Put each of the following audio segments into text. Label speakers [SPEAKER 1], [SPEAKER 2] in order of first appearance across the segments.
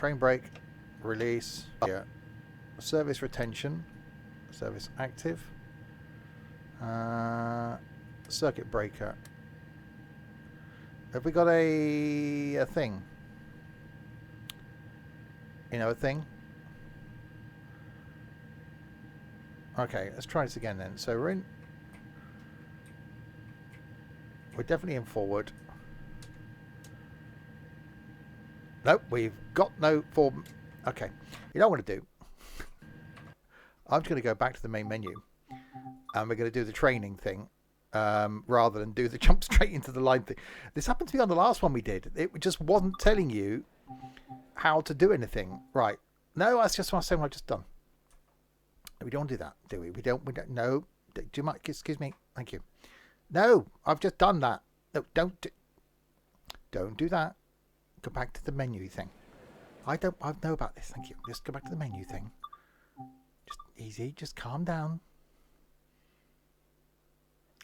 [SPEAKER 1] Train brake, release. Yeah. Service retention, service active. Circuit breaker. Have we got a thing? You know, a thing? Okay, let's try this again then. So we're definitely in forward. Nope, we've got no form. Okay, you know what I'm going to do? I'm just going to go back to the main menu. And we're going to do the training thing. Rather than do the jump straight into the line thing. This happened to be on the last one we did. It just wasn't telling you how to do anything. Right. No, that's just what I've just done. We don't do that, do we? We don't. No. Do you mind? Excuse me. Thank you. No, I've just done that. No, don't do that. Go back to the menu thing. I know about this. Thank you. Just go back to the menu thing. Just easy. Just calm down.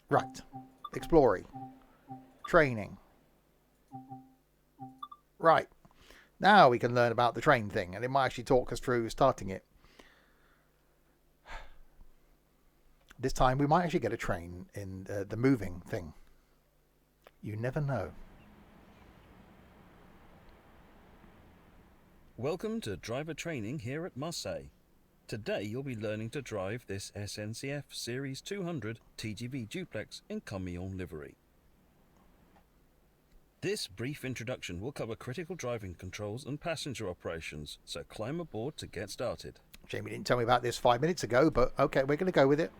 [SPEAKER 1] Right. Exploring. Training. Right. Now we can learn about the train thing, and it might actually talk us through starting it. This time we might actually get a train in the moving thing. You never know.
[SPEAKER 2] Welcome to driver training here at Marseille. Today you'll be learning to drive this SNCF Series 200 TGV duplex in camion livery. This brief introduction will cover critical driving controls and passenger operations, so climb aboard to get started.
[SPEAKER 1] Jamie didn't tell me about this 5 minutes ago, but okay, we're going to go with it.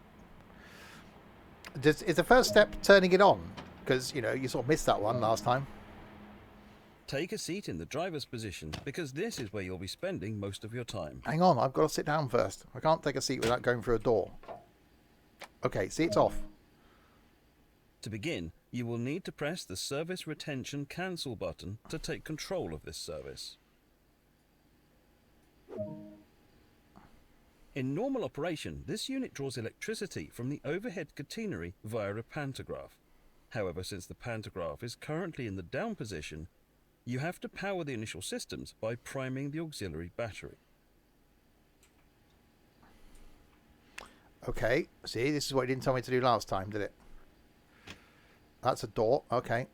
[SPEAKER 1] Is the first step turning it on? Because, you know, you sort of missed that one last time.
[SPEAKER 2] Take a seat in the driver's position, because this is where you'll be spending most of your time.
[SPEAKER 1] Hang on, I've got to sit down first. I can't take a seat without going through a door. Okay, seat's off.
[SPEAKER 2] To begin, you will need to press the service retention cancel button to take control of this service. In normal operation, this unit draws electricity from the overhead catenary via a pantograph. However, since the pantograph is currently in the down position, you have to power the initial systems by priming the auxiliary battery.
[SPEAKER 1] Okay, see, this is what it didn't tell me to do last time, did it? That's a door, okay.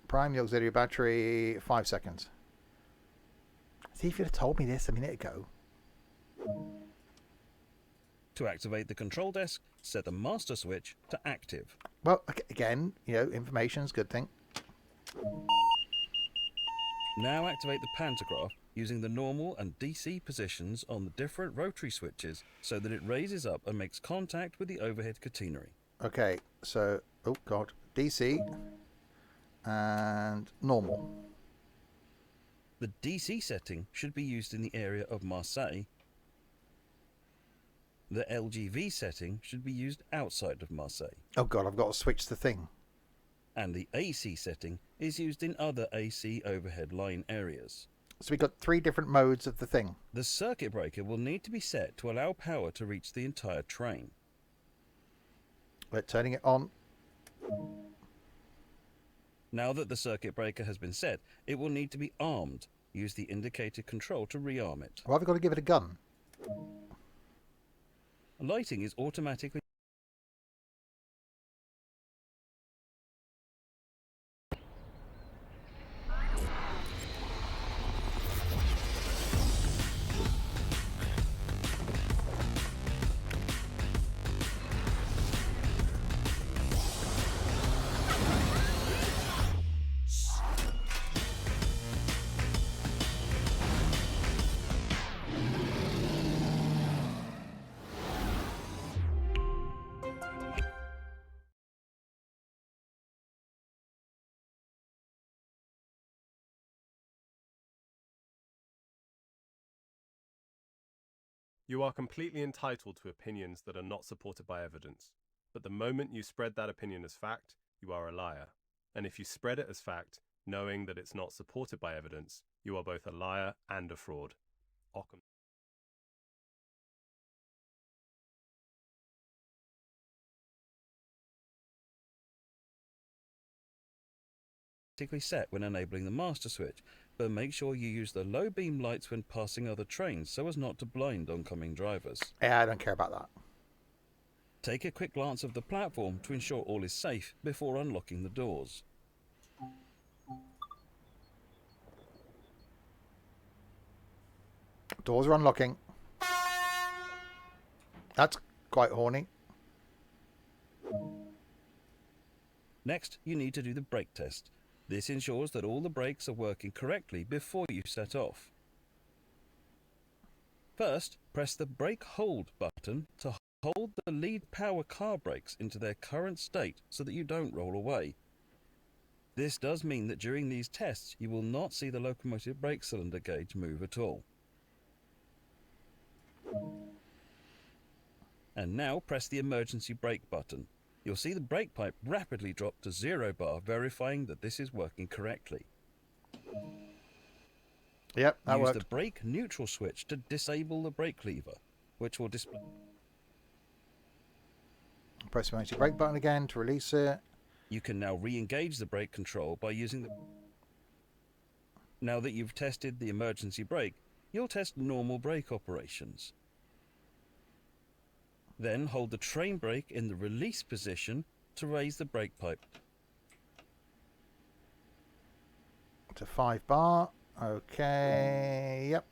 [SPEAKER 1] Prime the auxiliary battery, 5 seconds. See, if you'd have told me this a minute ago.
[SPEAKER 2] To activate the control desk, set the master switch to active.
[SPEAKER 1] Well, again, you know, information's a good thing.
[SPEAKER 2] Now activate the pantograph using the normal and DC positions on the different rotary switches so that it raises up and makes contact with the overhead catenary.
[SPEAKER 1] Okay, so, oh god, DC and normal.
[SPEAKER 2] The DC setting should be used in the area of Marseille. The LGV setting should be used outside of Marseille.
[SPEAKER 1] Oh god, I've got to switch the thing.
[SPEAKER 2] And the AC setting is used in other AC overhead line areas.
[SPEAKER 1] So we've got 3 different modes of the thing.
[SPEAKER 2] The circuit breaker will need to be set to allow power to reach the entire train.
[SPEAKER 1] We're turning it on.
[SPEAKER 2] Now that the circuit breaker has been set, it will need to be armed. Use the indicated control to rearm it.
[SPEAKER 1] Well, I've got to give it a gun.
[SPEAKER 2] Lighting is automatically.
[SPEAKER 3] You are completely entitled to opinions that are not supported by evidence. But the moment you spread that opinion as fact, you are a liar. And if you spread it as fact, knowing that it's not supported by evidence, you are both a liar and a fraud. Occam.
[SPEAKER 2] Set when enabling the master switch, but make sure you use the low beam lights when passing other trains so as not to blind oncoming drivers.
[SPEAKER 1] Yeah, I don't care about that.
[SPEAKER 2] Take a quick glance of the platform to ensure all is safe before unlocking the doors.
[SPEAKER 1] Doors are unlocking. That's quite horny.
[SPEAKER 2] Next, you need to do the brake test. This ensures that all the brakes are working correctly before you set off. First, press the brake hold button to hold the lead power car brakes into their current state so that you don't roll away. This does mean that during these tests you will not see the locomotive brake cylinder gauge move at all. And now press the emergency brake button. You'll see the brake pipe rapidly drop to 0 bar, verifying that this is working correctly.
[SPEAKER 1] Yep, that
[SPEAKER 2] Use
[SPEAKER 1] worked.
[SPEAKER 2] the brake neutral switch to disable the brake lever, which will display.
[SPEAKER 1] Press the emergency brake button again to release it.
[SPEAKER 2] You can now re-engage the brake control by using the... Now that you've tested the emergency brake, you'll test normal brake operations. Then hold the train brake in the release position to raise the brake pipe.
[SPEAKER 1] To 5 bar. Okay, yep.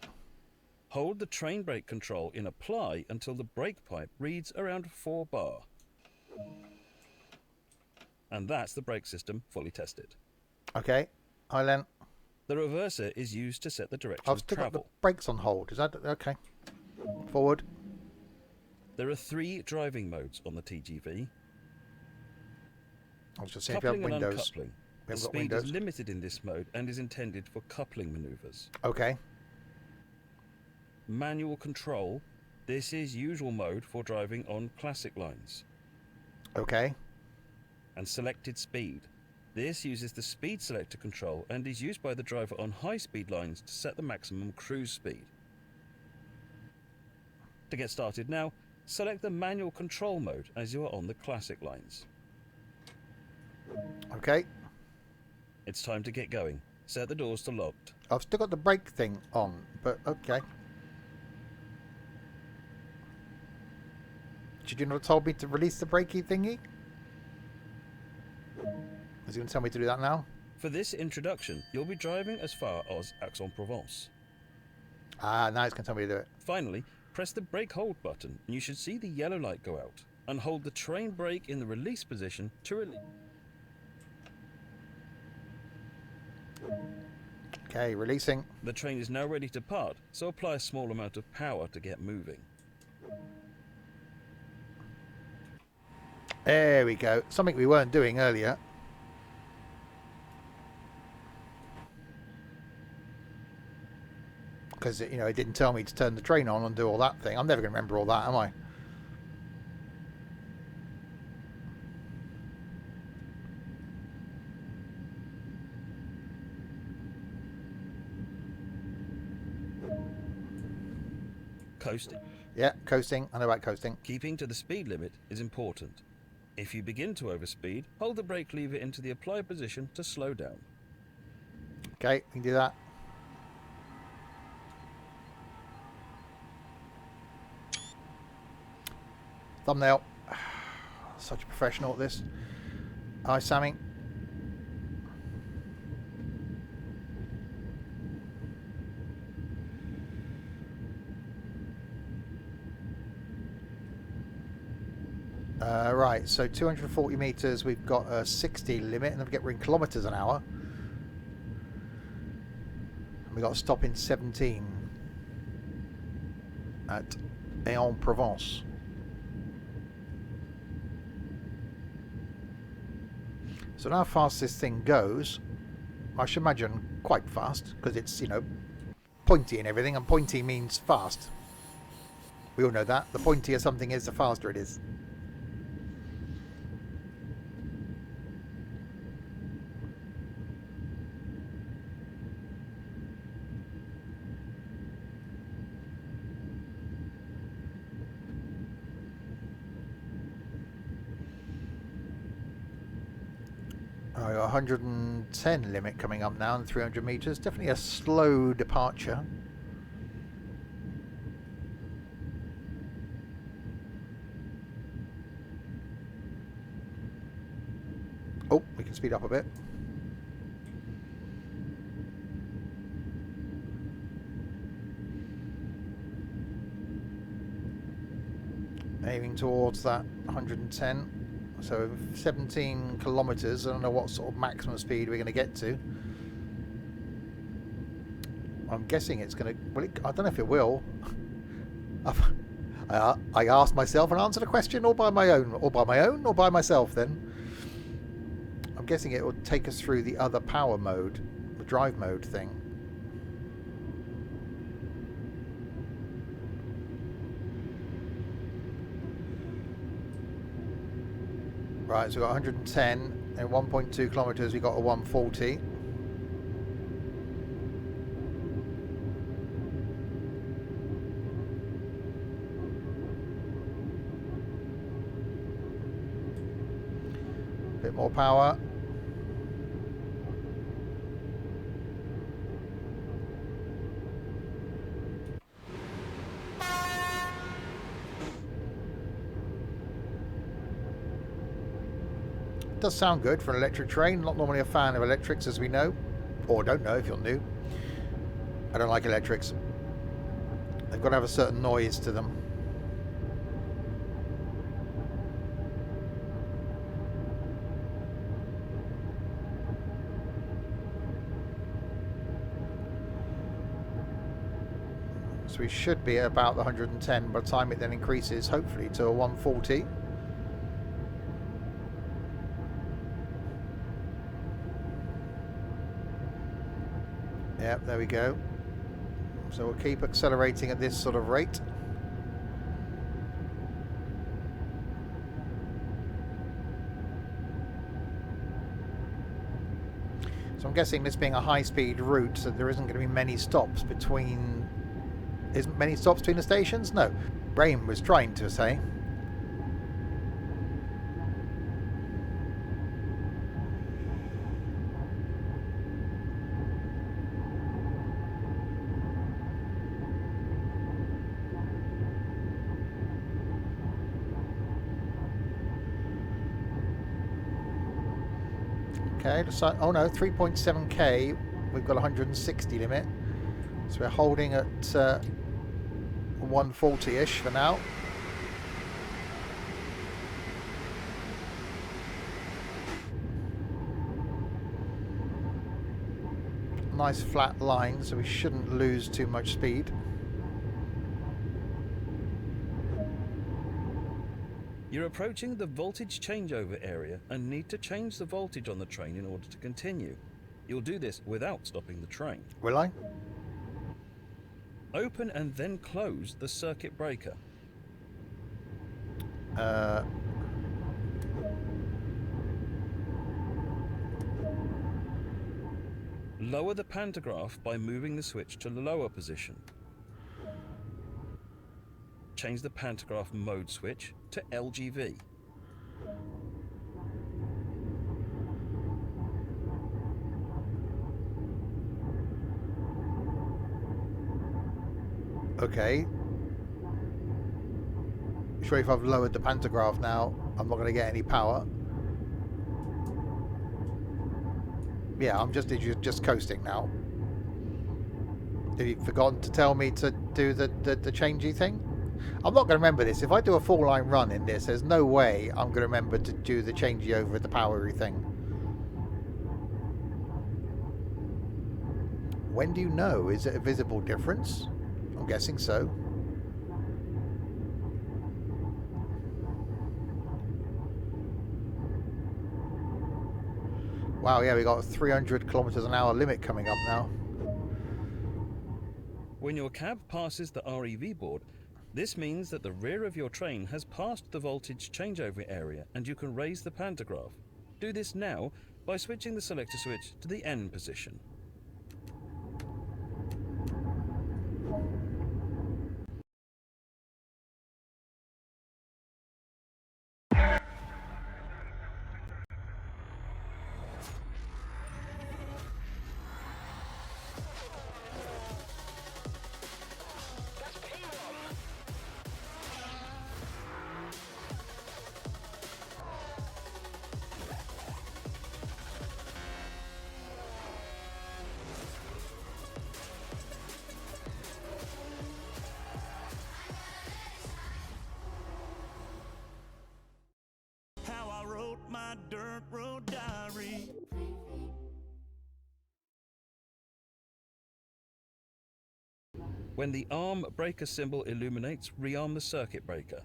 [SPEAKER 2] Hold the train brake control in apply until the brake pipe reads around 4 bar. And that's the brake system fully tested.
[SPEAKER 1] Okay, Highland.
[SPEAKER 2] The reverser is used to set the direction
[SPEAKER 1] I've
[SPEAKER 2] of
[SPEAKER 1] still got the
[SPEAKER 2] travel.
[SPEAKER 1] brakes on hold. Is that okay? Forward.
[SPEAKER 2] There are 3 driving modes on the TGV.
[SPEAKER 1] I'll just see if you have
[SPEAKER 2] Coupling and
[SPEAKER 1] windows.
[SPEAKER 2] uncoupling.
[SPEAKER 1] We
[SPEAKER 2] The
[SPEAKER 1] haven't got
[SPEAKER 2] speed
[SPEAKER 1] windows.
[SPEAKER 2] is limited in this mode and is intended for coupling maneuvers.
[SPEAKER 1] Okay.
[SPEAKER 2] Manual control. This is usual mode for driving on classic lines.
[SPEAKER 1] Okay.
[SPEAKER 2] And selected speed. This uses the speed selector control and is used by the driver on high-speed lines to set the maximum cruise speed. To get started now, select the manual control mode as you are on the classic lines.
[SPEAKER 1] Okay.
[SPEAKER 2] It's time to get going. Set the doors to locked.
[SPEAKER 1] I've still got the brake thing on, but okay. Should you not have told me to release the brakey thingy? Is he going to tell me to do that now?
[SPEAKER 2] For this introduction, you'll be driving as far as Aix-en-Provence.
[SPEAKER 1] Ah, now it's going to tell me to do it.
[SPEAKER 2] Finally, press the brake hold button and you should see the yellow light go out, and hold the train brake in the release position to release.
[SPEAKER 1] Okay, releasing.
[SPEAKER 2] The train is now ready to part, so apply a small amount of power to get moving.
[SPEAKER 1] There we go. Something we weren't doing earlier. Because, you know, it didn't tell me to turn the train on and do all that thing. I'm never going to remember all that, am I?
[SPEAKER 2] Coasting.
[SPEAKER 1] Yeah, coasting. I know about coasting.
[SPEAKER 2] Keeping to the speed limit is important. If you begin to overspeed, hold the brake lever into the apply position to slow down.
[SPEAKER 1] Okay, we can do that. Thumbnail. Such a professional at this. Hi, Sammy. Right, so 240 meters, we've got a 60 limit, and then we get we're in kilometers an hour. And we got to stop in 17 at Aix-en-Provence. So now how fast this thing goes, I should imagine quite fast, because it's, you know, pointy and everything, and pointy means fast. We all know that. The pointier something is, the faster it is. I got 100 and 110 limit coming up now in 300 meters. Definitely a slow departure. Oh, we can speed up a bit. Aiming towards that 110. So 17 kilometers. I don't know what sort of maximum speed we're going to get to. I'm guessing it's going to... Well, I don't know if it will. I asked myself and answered a question all by my own. Or by myself then. I'm guessing it will take us through the other power mode. The drive mode thing. Right, so we've got 110 and 1.2 kilometers. We got a 140. Bit more power. Does sound good for an electric train. Not normally a fan of electrics, as we know, or don't know if you're new. I don't like electrics. They've got to have a certain noise to them. So we should be at about the 110 by the time it then increases, hopefully, to a 140. Yep, there we go. So we'll keep accelerating at this sort of rate. So I'm guessing this being a high-speed route, so there isn't going to be many stops between... Isn't many stops between the stations? No. Brain was trying to say. Okay, oh no, 3.7k, we've got 160 limit. So we're holding at 140-ish for now. Nice flat line, so we shouldn't lose too much speed.
[SPEAKER 2] You're approaching the voltage changeover area and need to change the voltage on the train in order to continue. You'll do this without stopping the train.
[SPEAKER 1] Will I?
[SPEAKER 2] Open and then close the circuit breaker. Lower the pantograph by moving the switch to the lower position. Change the pantograph mode switch to LGV.
[SPEAKER 1] Okay. Sure, if I've lowered the pantograph now, I'm not going to get any power. Yeah, I'm just coasting now. Have you forgotten to tell me to do the changey thing? I'm not going to remember this. If I do a full line run in this, there's no way I'm going to remember to do the changey over the powery thing. When do you know? Is it a visible difference? I'm guessing so. Wow, yeah, we got 300 kilometers an hour limit coming up now.
[SPEAKER 2] When your cab passes the REV board, this means that the rear of your train has passed the voltage changeover area and you can raise the pantograph. Do this now by switching the selector switch to the N position. When the arm breaker symbol illuminates, rearm the circuit breaker.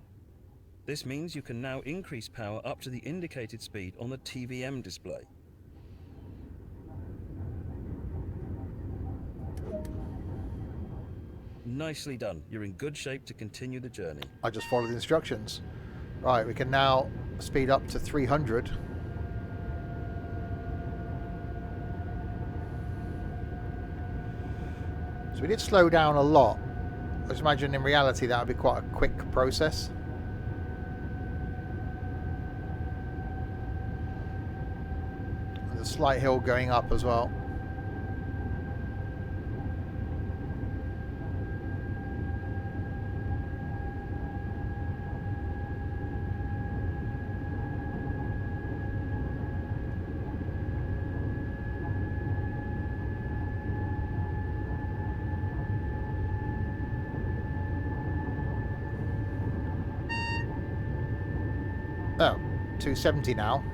[SPEAKER 2] This means you can now increase power up to the indicated speed on the TVM display. Nicely done. You're in good shape to continue the journey.
[SPEAKER 1] I just followed the instructions. Right, we can now speed up to 300. So we did slow down a lot. I just imagine in reality that would be quite a quick process. There's a slight hill going up as well. Oh, 270 now.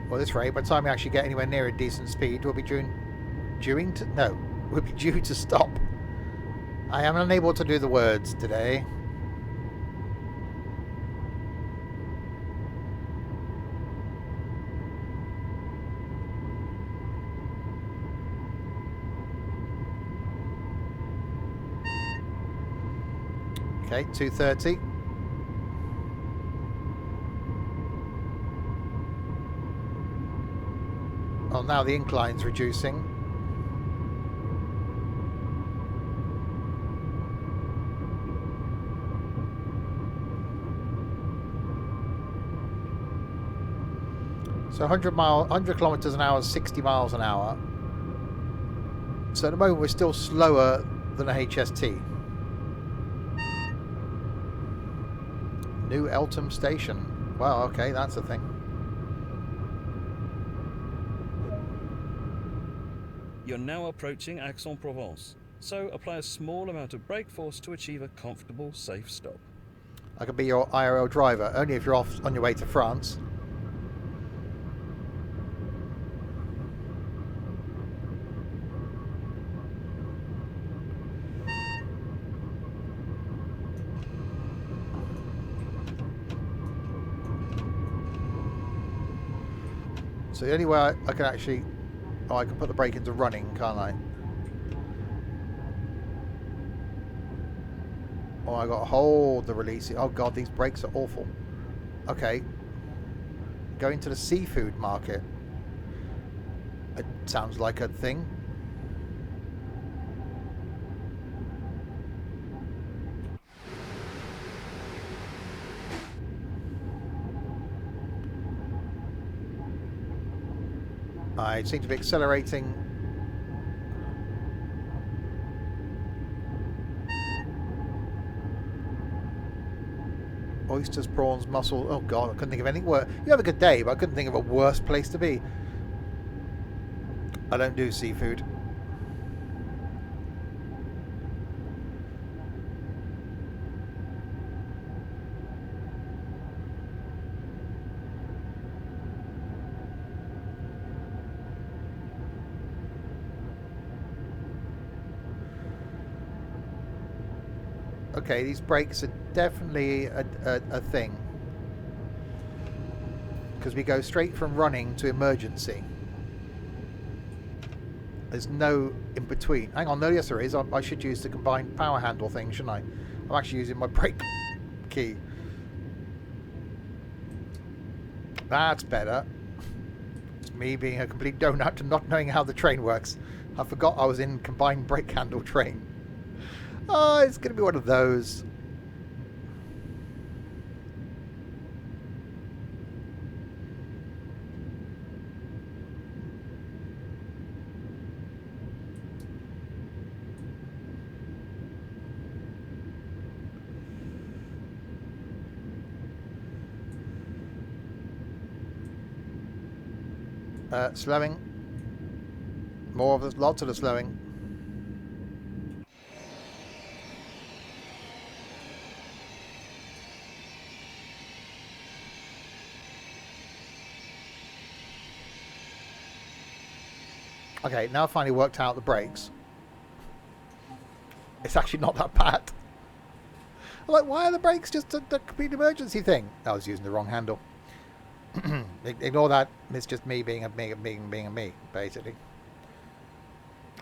[SPEAKER 1] Well, this rate, by the time we actually get anywhere near a decent speed, we'll be we'll be due to stop. I am unable to do the words today. Okay, 230. Well, now the incline's reducing. So 100 kilometers an hour is 60 miles an hour. So at the moment we're still slower than a HST. New Eltham Station. Well, okay, that's a thing.
[SPEAKER 2] You're now approaching Aix-en-Provence, so apply a small amount of brake force to achieve a comfortable, safe stop.
[SPEAKER 1] I could be your IRL driver, only if you're off on your way to France. So the only way I can actually... Oh, I can put the brake into running, can't I? Oh, I got to hold the release. Oh god, these brakes are awful. Okay. Going to the seafood market. It sounds like a thing. I seem to be accelerating. Oysters, prawns, mussels. Oh god, I couldn't think of anything worse. You have a good day, but I couldn't think of a worse place to be. I don't do seafood. Okay, these brakes are definitely a thing. Because we go straight from running to emergency. There's no in between. Hang on, no, yes there is. I should use the combined power handle thing, shouldn't I? I'm actually using my brake key. That's better. It's me being a complete donut and not knowing how the train works. I forgot I was in combined brake handle train. Oh, it's going to be one of those. Slowing. More of the, lots of the slowing. Okay, now I finally worked out the brakes. It's actually not that bad. I'm like, why are the brakes just a complete emergency thing? I was using the wrong handle. Ignore that. It's just me being a me, basically.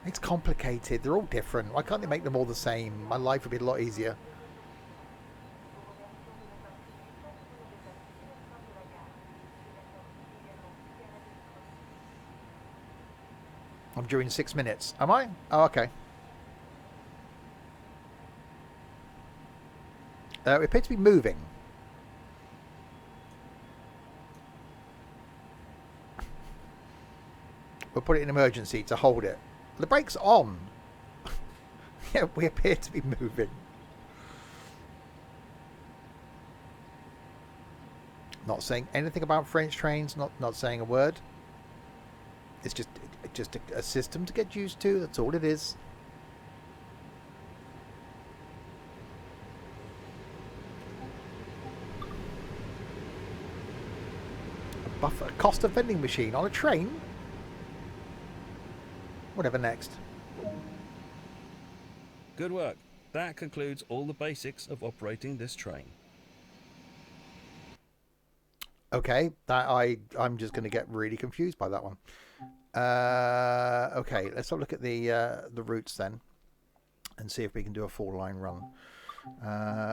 [SPEAKER 1] It's complicated. They're all different. Why can't they make them all the same? My life would be a lot easier. I'm due in 6 minutes. Am I? Oh, okay. We appear to be moving. We'll put it in emergency to hold it. The brake's on. Yeah, we appear to be moving. Not saying anything about French trains. Not saying a word. It's just a system to get used to. That's all it is. A cost of vending machine on a train. Whatever next.
[SPEAKER 2] Good work. That concludes all the basics of operating this train.
[SPEAKER 1] Okay, I'm just going to get really confused by that one. Okay, let's have a look at the routes then, and see if we can do a 4-line run.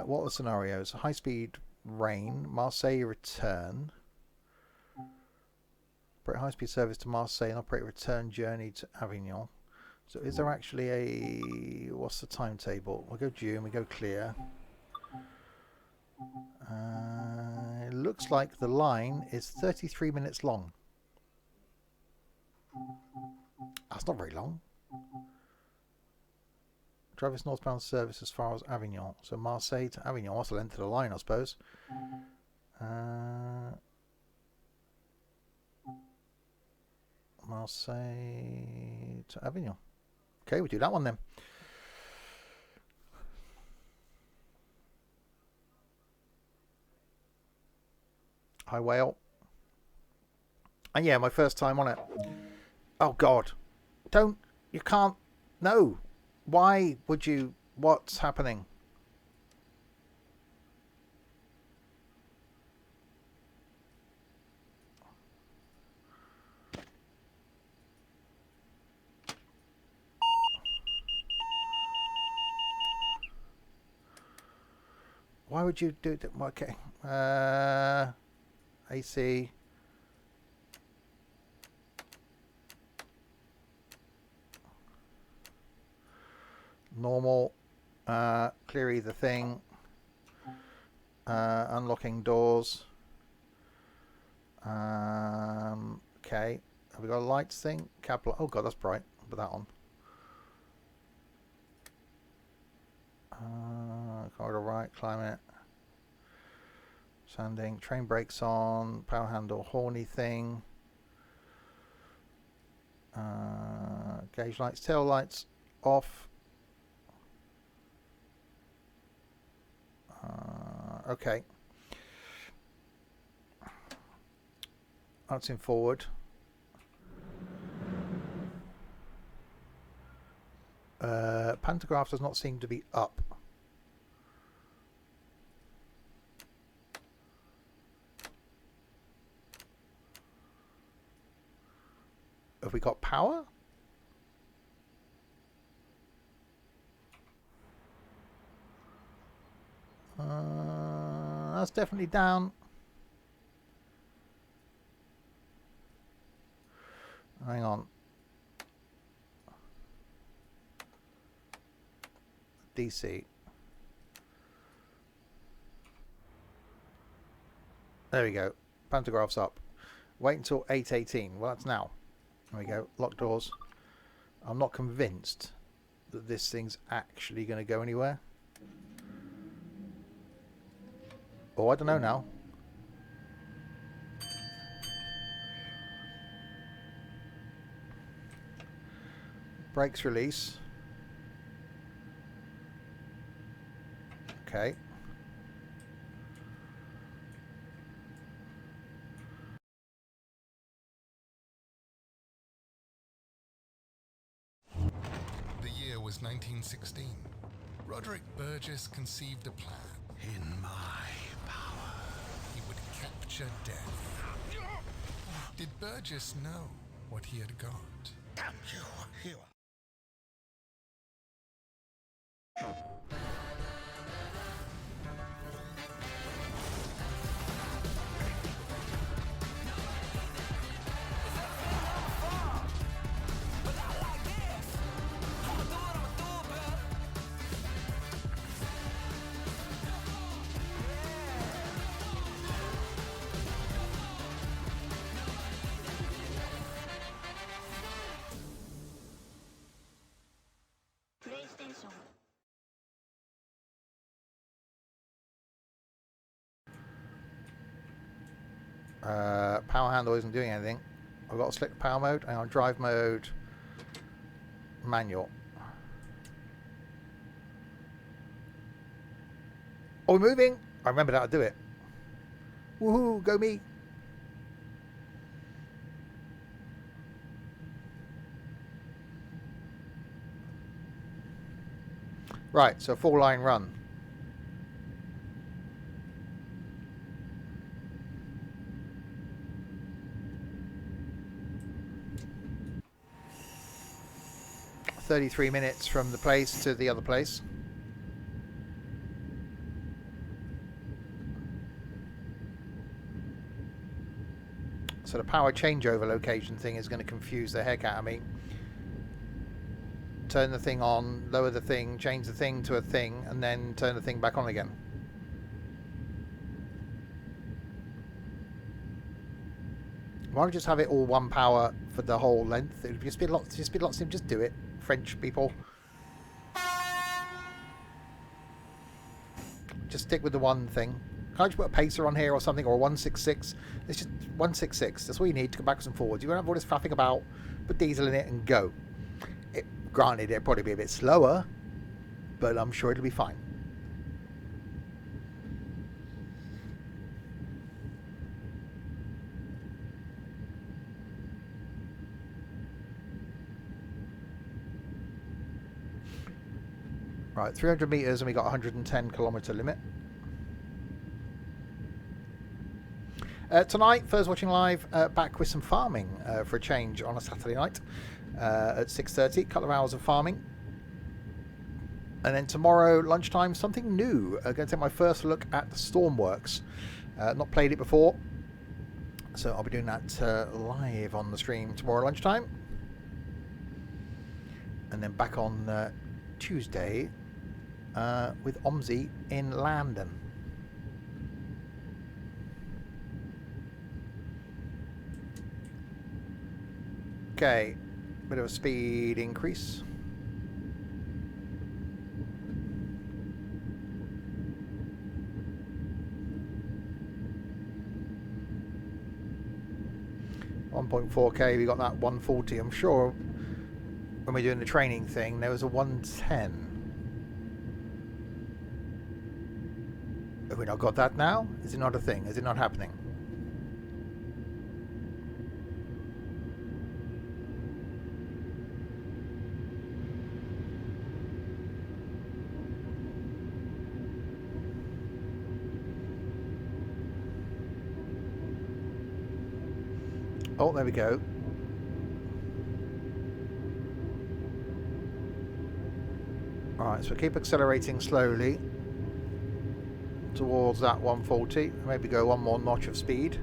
[SPEAKER 1] What are the scenarios? High speed rain, Marseille return. Operate high speed service to Marseille and operate return journey to Avignon. So is there actually a... what's the timetable? We'll go June, we go clear. It looks like the line is 33 minutes long. That's not very long. Drive northbound service as far as Avignon. So Marseille to Avignon. What's the length of the line, I suppose? Marseille to Avignon. Okay, we do that one then. Hi, whale. And yeah, my first time on it. Oh, God. You can't. No. Why would you? What's happening? Why would you do that? Okay. AC. Normal. Clear either thing. Unlocking doors. Okay. Have we got a lights thing? Capital. Oh, God, that's bright. Put that on. Corridor right. Climate. Sanding. Train brakes on. Power handle. Horny thing. Gauge lights. Tail lights off. Okay. That's in forward. Pantograph does not seem to be up. Have we got power? That's definitely down. Hang on. DC. There we go. Pantograph's up. Wait until 8:18. Well, that's now. There we go. Lock doors. I'm not convinced that this thing's actually going to go anywhere. Oh, I don't know now. Brakes release. Okay.
[SPEAKER 4] was 1916. Roderick Burgess conceived a plan. In my power, he would capture death. Did Burgess know what he had got? Damn you! You
[SPEAKER 1] Power handle isn't doing anything. I've got to select power mode. Hang on, drive mode, manual. Oh, we're moving. I remembered how to do it. Woohoo, go me. Right, so full line run. "33 minutes from the place to the other place." So the power changeover location thing is going to confuse the heck out of me. Turn the thing on, lower the thing, change the thing to a thing, and then turn the thing back on again. Why don't we just have it all one power for the whole length? It would just be a lot simpler. Just do it, French people. Just stick with the one thing. Can't I just put a pacer on here or something, or a 166? It's just 166. That's all you need to go backwards and forwards. You won't have all this faffing about. Put diesel in it and go. Granted, it'll probably be a bit slower, but I'm sure it'll be fine. Right, 300 meters and we got 110 kilometer limit. Tonight, first watching live, back with some farming for a change on a Saturday night at 6:30. A couple of hours of farming. And then tomorrow, lunchtime, something new. I'm going to take my first look at the Stormworks. Not played it before, so I'll be doing that live on the stream tomorrow lunchtime. And then back on Tuesday with Omzi in London. Okay, bit of a speed increase. .4k, we got that 140. I'm sure when we're doing the training thing, there was a 110. Have we not got that now? Is it not a thing? Is it not happening? Oh, there we go. Alright, so keep accelerating slowly towards that 140. Maybe go one more notch of speed.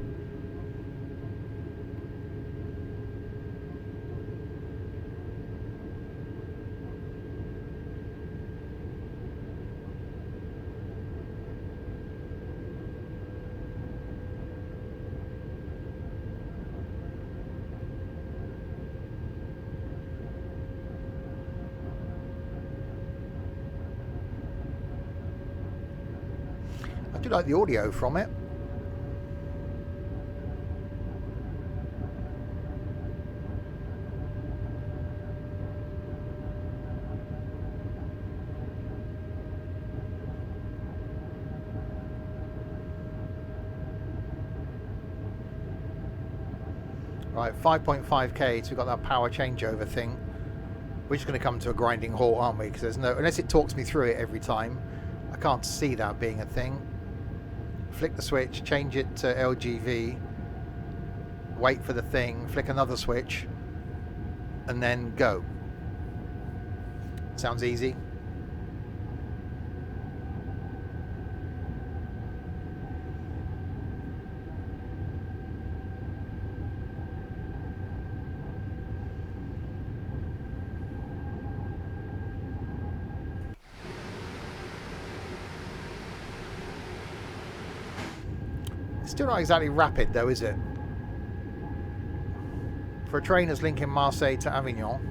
[SPEAKER 1] I do like the audio from it. Right, 5.5k, so we've got that power changeover thing. We're just going to come to a grinding halt, aren't we? Because there's no, unless it talks me through it every time, I can't see that being a thing. Flick the switch, change it to LGV, wait for the thing, flick another switch, and then go. Sounds easy. Still not exactly rapid though, is it? For a train that's linking Marseille to Avignon.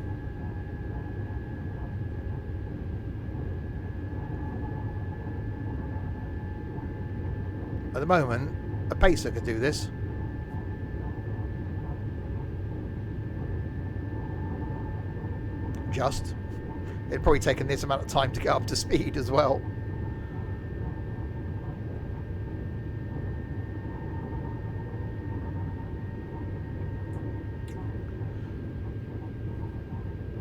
[SPEAKER 1] At the moment, a pacer could do this. Just. It'd probably taken this amount of time to get up to speed as well.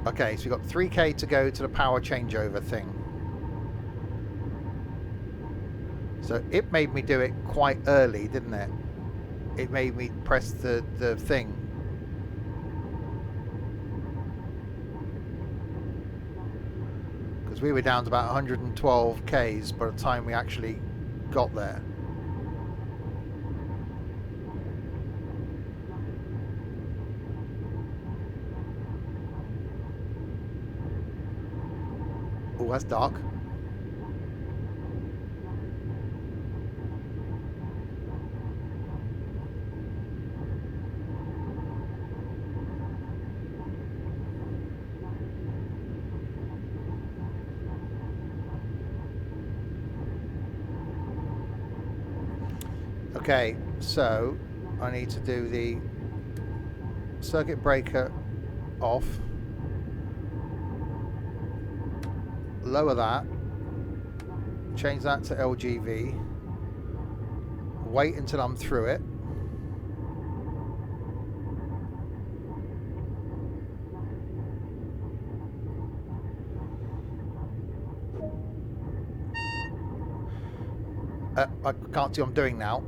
[SPEAKER 1] Okay, so we've got 3k to go to the power changeover thing. So it made me do it quite early, didn't it? It made me press the thing. Because we were down to about 112 k's by the time we actually got there. Oh, that's dark. Okay, so I need to do the circuit breaker off. Lower that, change that to LGV, wait until I'm through it, I can't see what I'm doing now.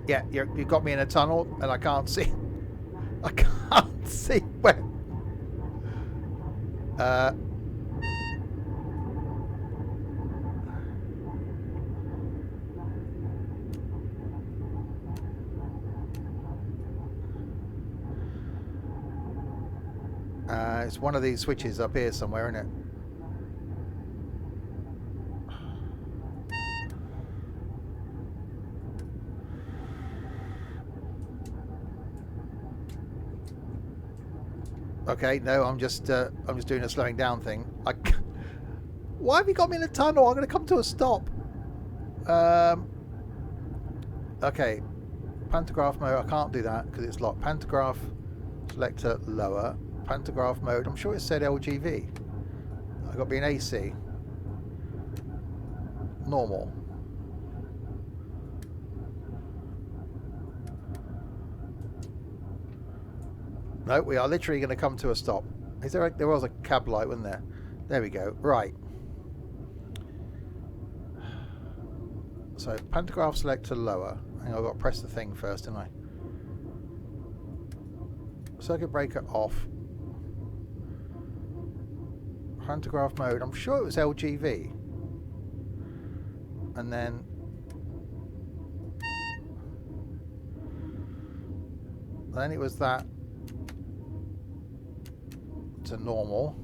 [SPEAKER 1] Yeah, you got me in a tunnel and I can't see. I can't see where. It's one of these switches up here somewhere, isn't it? Okay, no, I'm just doing a slowing down thing. Why have you got me in a tunnel? I'm going to come to a stop. Okay, pantograph mode. I can't do that because it's locked. Pantograph selector lower. Pantograph mode. I'm sure it said LGV. I've got to be in AC. Normal. No, we are literally going to come to a stop. Is there? There was a cab light, wasn't there? There we go. Right. So pantograph selector lower. Hang on, I've got to press the thing first, didn't I? Circuit breaker off. Pantograph mode. I'm sure it was LGV. And then it was that to normal.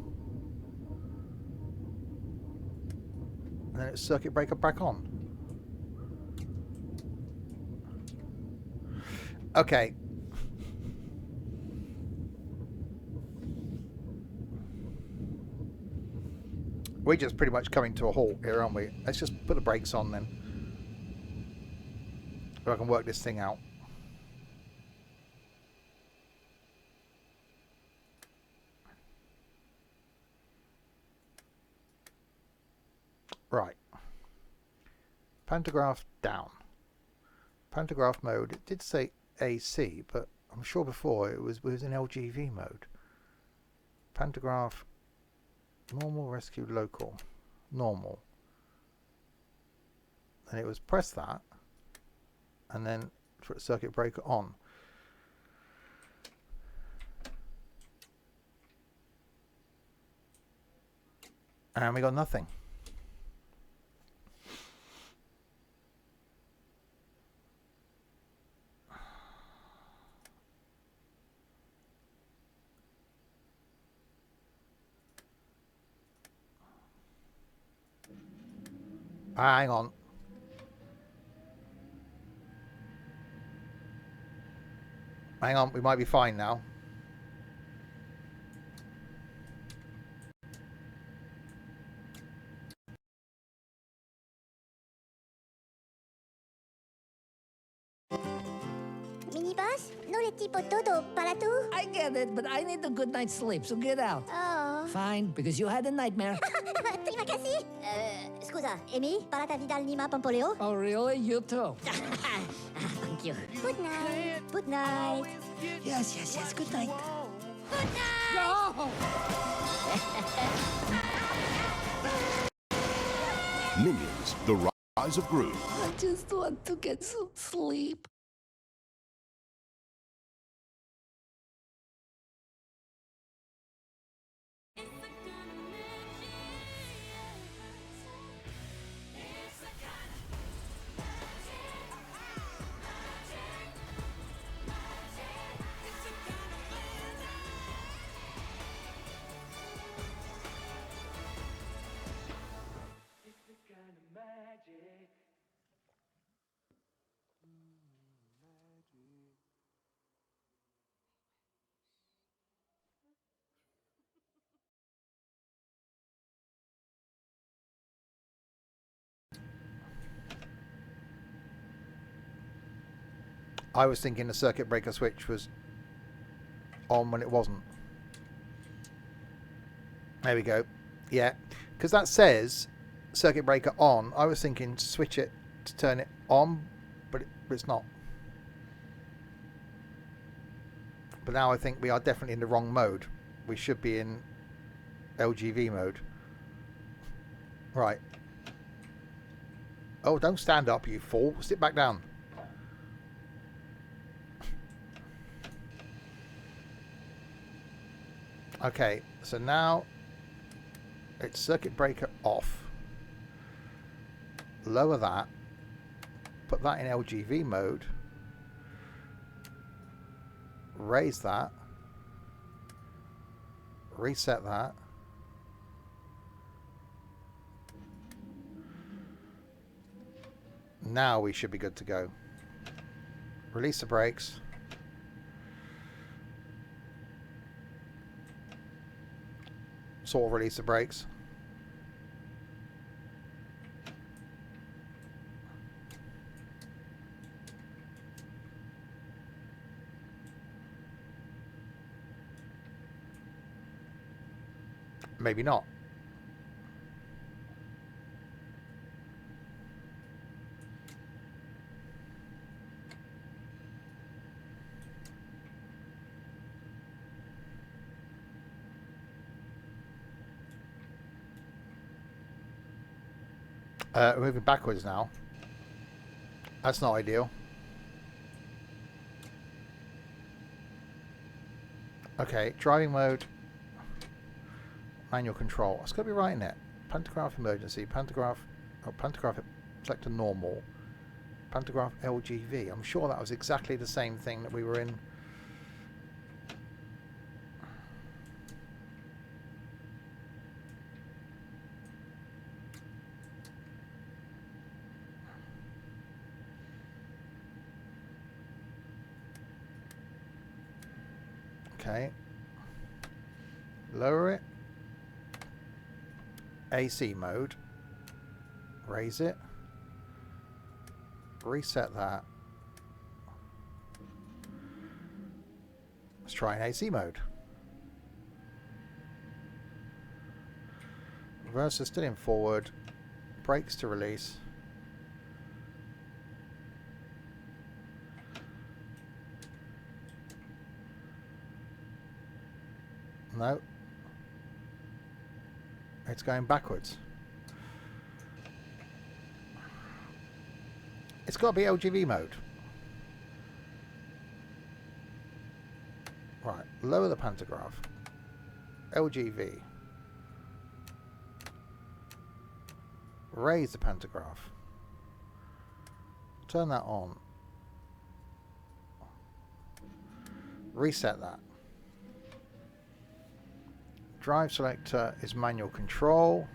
[SPEAKER 1] And then it's circuit breaker back on. Okay. We're just pretty much coming to a halt here, aren't we? Let's just put the brakes on then. So I can work this thing out. Right. Pantograph down. Pantograph mode. It did say AC, but I'm sure before it was in LGV mode. Pantograph, normal, rescue, local, normal. And it was press that, and then put circuit breaker on. And we got nothing. Hang on. Hang on, we might be fine now.
[SPEAKER 5] Minibus, no le tipo todo para tú.
[SPEAKER 6] I get it, but I need a good night's sleep, so get out.
[SPEAKER 5] Oh.
[SPEAKER 6] Fine, because you had a nightmare.
[SPEAKER 5] Terima kasih. Scusa, Amy, para ta Vidal Lima Pampoleo?
[SPEAKER 6] Oh, really? You too?
[SPEAKER 5] Thank you. Good night. Good night.
[SPEAKER 6] Yes, yes, yes. Good night.
[SPEAKER 5] Good night.
[SPEAKER 6] No!
[SPEAKER 7] Minions, The Rise of Gru.
[SPEAKER 6] I just want to get some sleep.
[SPEAKER 1] I was thinking the circuit breaker switch was on when it wasn't. There we go. Yeah, because that says circuit breaker on. I was thinking switch it to turn it on, but it's not. But now I think we are definitely in the wrong mode. We should be in LGV mode. Right. Oh, don't stand up, you fool. Sit back down. Okay, so now it's circuit breaker off. Lower that. Put that in LGV mode. Raise that. Reset that. Now we should be good to go. Release the brakes. Sort of release the brakes. Maybe not. We're moving backwards now. That's not ideal. Okay, driving mode. Manual control. It's got to be right in it. Pantograph emergency. Pantograph. Oh, pantograph selector normal. Pantograph LGV. I'm sure that was exactly the same thing that we were in. Okay. Lower it. AC mode. Raise it. Reset that. Let's try an AC mode. Reverser still in forward. Brakes to release. No. It's going backwards. It's got to be LGV mode. Right, lower the pantograph. LGV. Raise the pantograph. Turn that on. Reset that. Drive selector is manual control.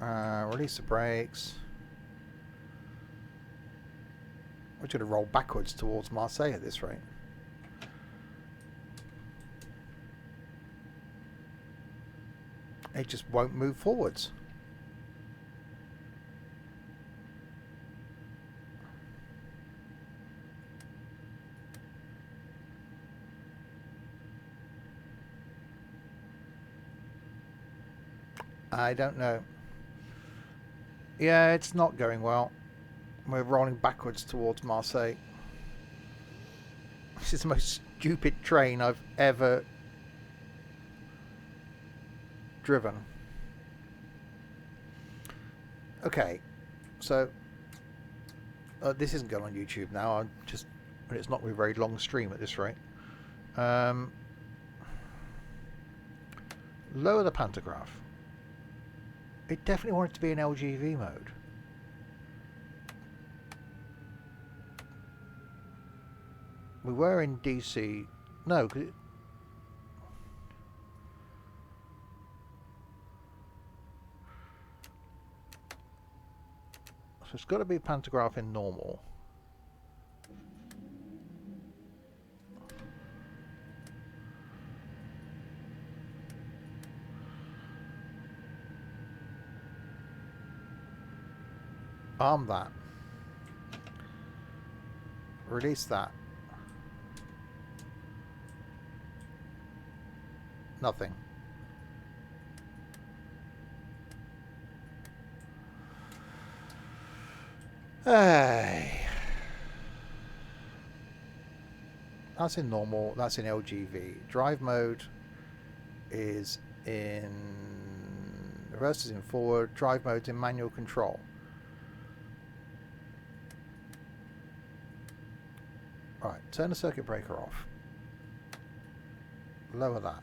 [SPEAKER 1] Release the brakes. We're going to roll backwards towards Marseille at this rate. It just won't move forwards. I don't know. Yeah, it's not going well. We're rolling backwards towards Marseille. This is the most stupid train I've ever driven. Okay, so this isn't going on YouTube now. I'm just, it's not a very long stream at this rate. Lower the pantograph. It definitely wanted to be in LGV mode. We were in DC. No, 'cause so it's got to be pantograph in normal. Arm that. Release that. Nothing. Hey. That's in normal. That's in LGV. Drive mode is in reverse is in forward. Drive mode in manual control. Right, turn the circuit breaker off. Lower that.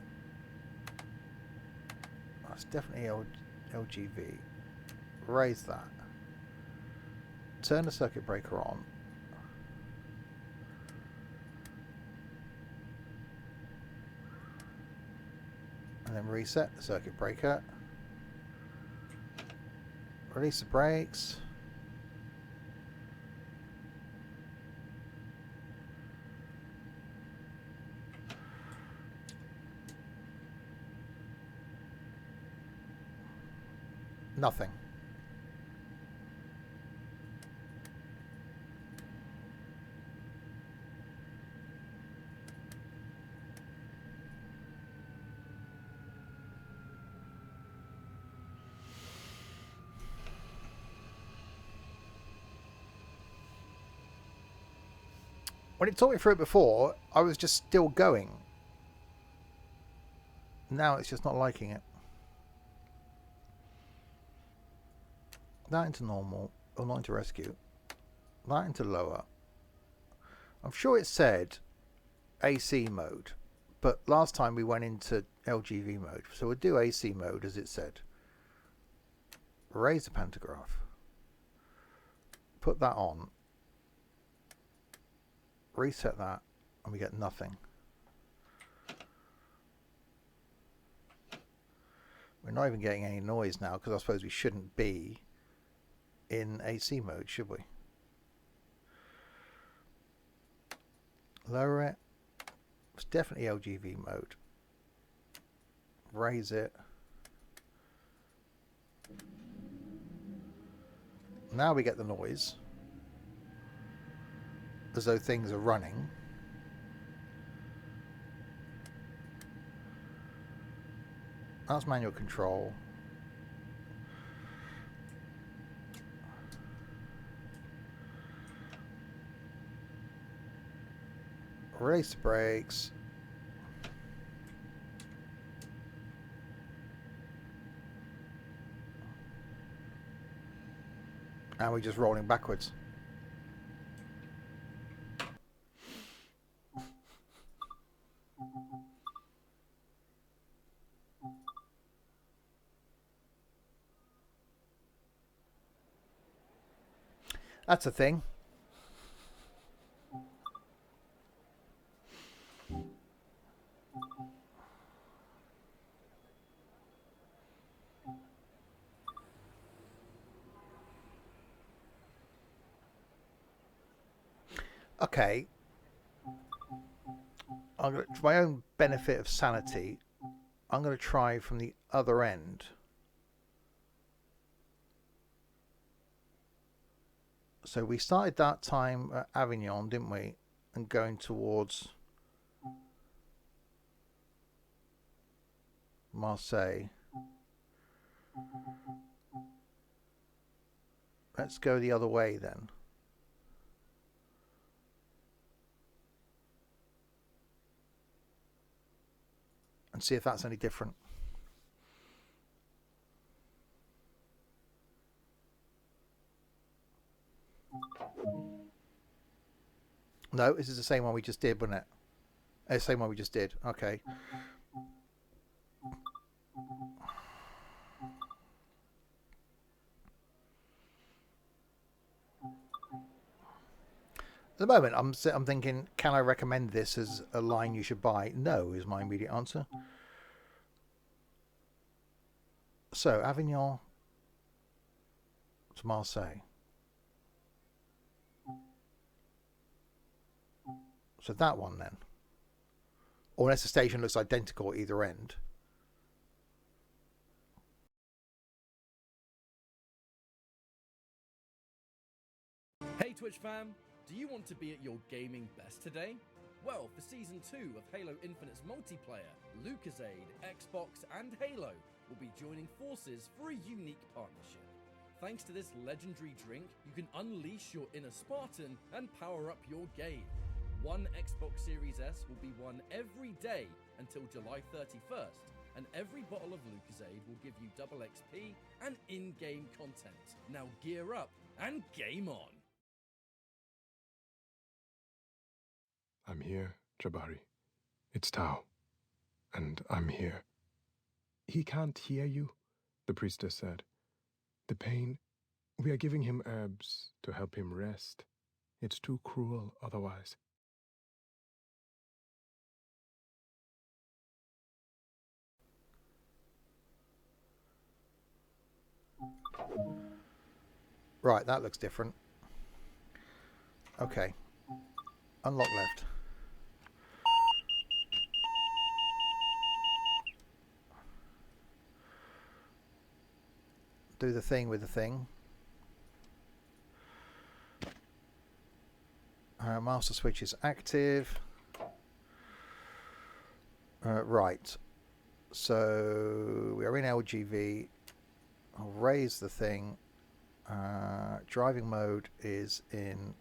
[SPEAKER 1] That's definitely LGV. Raise that. Turn the circuit breaker on. And then reset the circuit breaker. Release the brakes. Nothing. When it talked me through it before, I was just still going. Now it's just not liking it. That into normal, or not into rescue. That into lower. I'm sure it said AC mode, but last time we went into LGV mode, so we'll do AC mode as it said. Raise the pantograph. Put that on. Reset that, and we get nothing. We're not even getting any noise now, because I suppose we shouldn't be in AC mode, should we? Lower it. It's definitely LGV mode. Raise it. Now we get the noise, as though things are running. That's manual control. Release the brakes. And we're just rolling backwards. That's a thing. Okay. For my own benefit of sanity, I'm going to try from the other end. So we started that time at Avignon, didn't we? And going towards Marseille. Let's go the other way then. And see if that's any different. No, this is the same one we just did, wasn't it? The same one we just did. Okay. At the moment, I'm thinking, can I recommend this as a line you should buy? No, is my immediate answer. So, Avignon to Marseille. So that one then. Or unless the station looks identical at either end.
[SPEAKER 8] Hey Twitch fam, do you want to be at your gaming best today? Well, for Season 2 of Halo Infinite's multiplayer, Lucozade, Xbox and Halo will be joining forces for a unique partnership. Thanks to this legendary drink, you can unleash your inner Spartan and power up your game. One Xbox Series S will be won every day until July 31st, and every bottle of Lucozade will give you double XP and in-game content. Now gear up and game on!
[SPEAKER 9] I'm here, Jabari. It's Tao. And I'm here. He can't hear you, the priestess said. The pain, we are giving him herbs to help him rest. It's too cruel otherwise.
[SPEAKER 1] Right, that looks different. Okay. Unlock left. Do the thing with the thing. Master switch is active. Right. So we are in LGV. I'll raise the thing. Driving mode is in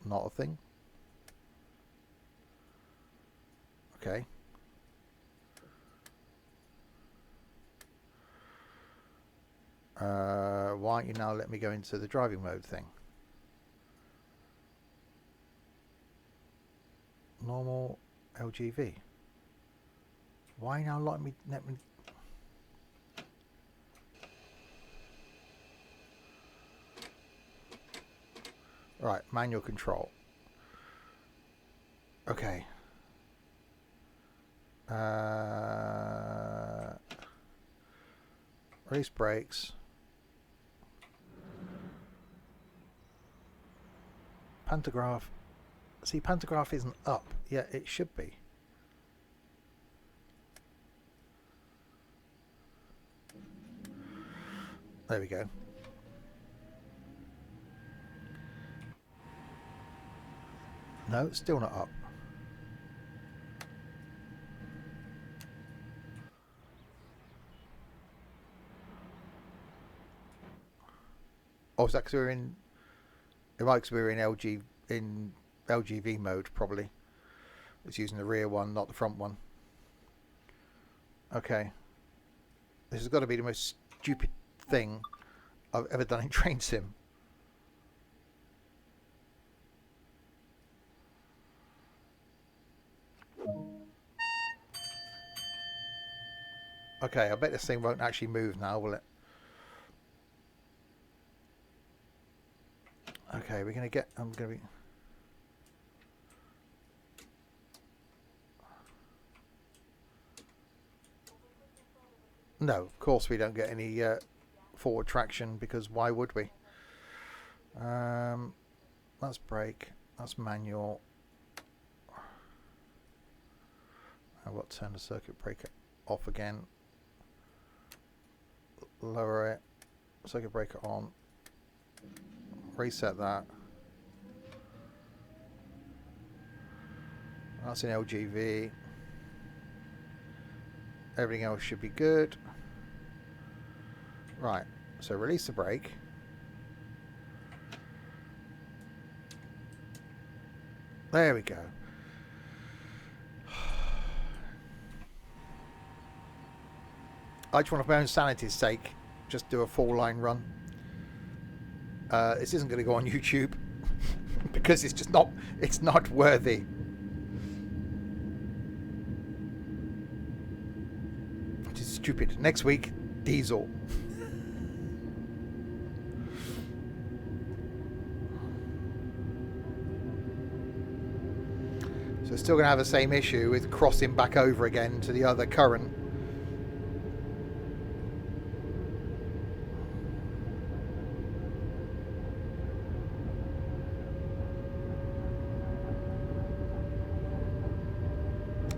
[SPEAKER 1] not a thing. Okay. Why don't you now let me go into the driving mode thing? Normal LGV. Why now let me right, manual control. Okay. Release brakes. Pantograph. See, pantograph isn't up. Yeah, it should be. There we go. No, it's still not up. Oh, is that because we're in It might because we were in LGV mode probably. It's using the rear one, not the front one. Okay. This has got to be the most stupid thing I've ever done in Train Sim. Okay, I bet this thing won't actually move now, will it? Okay, we're going to get... I'm going to be... No, of course we don't get any forward traction, because why would we? That's brake. That's manual. I've got to turn the circuit breaker off again. Lower it. Circuit breaker on. Reset that. That's an LGV. Everything else should be good. Right, so release the brake. There we go. I just want, for my own sanity's sake, just do a full line run. This isn't going to go on YouTube because it's just not, it's not worthy. Which is stupid. Next week, diesel. So still going to have the same issue with crossing back over again to the other current.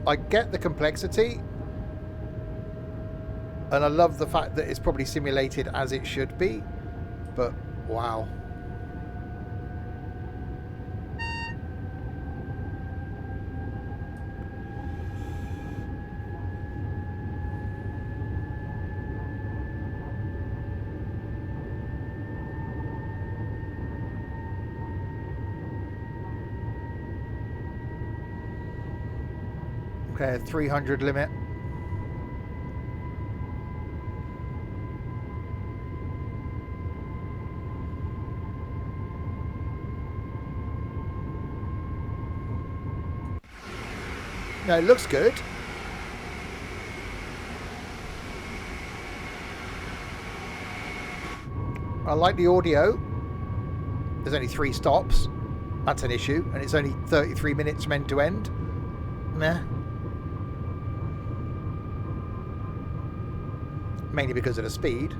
[SPEAKER 1] I get the complexity, and I love the fact that it's probably simulated as it should be, but wow. Okay, 300 limit. No, it looks good. I like the audio. There's only 3 stops. That's an issue. And it's only 33 minutes from end to end. Meh. Mainly because of the speed.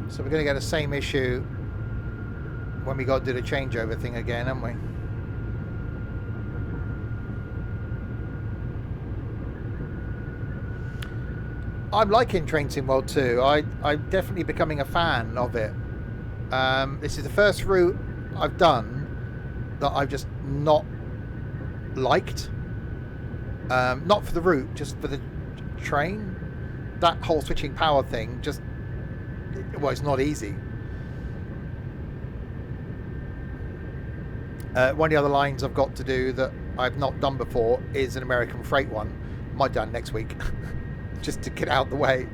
[SPEAKER 1] So we're going to get the same issue when we got to do the changeover thing again, aren't we? I'm liking Train Sim World 2. I'm definitely becoming a fan of it. This is the first route I've done that I've just not liked. Not for the route, just for the train. That whole switching power thing, just... well, it's not easy. One of the other lines I've got to do that I've not done before is an American freight one. Might done next week. Just to get out the way.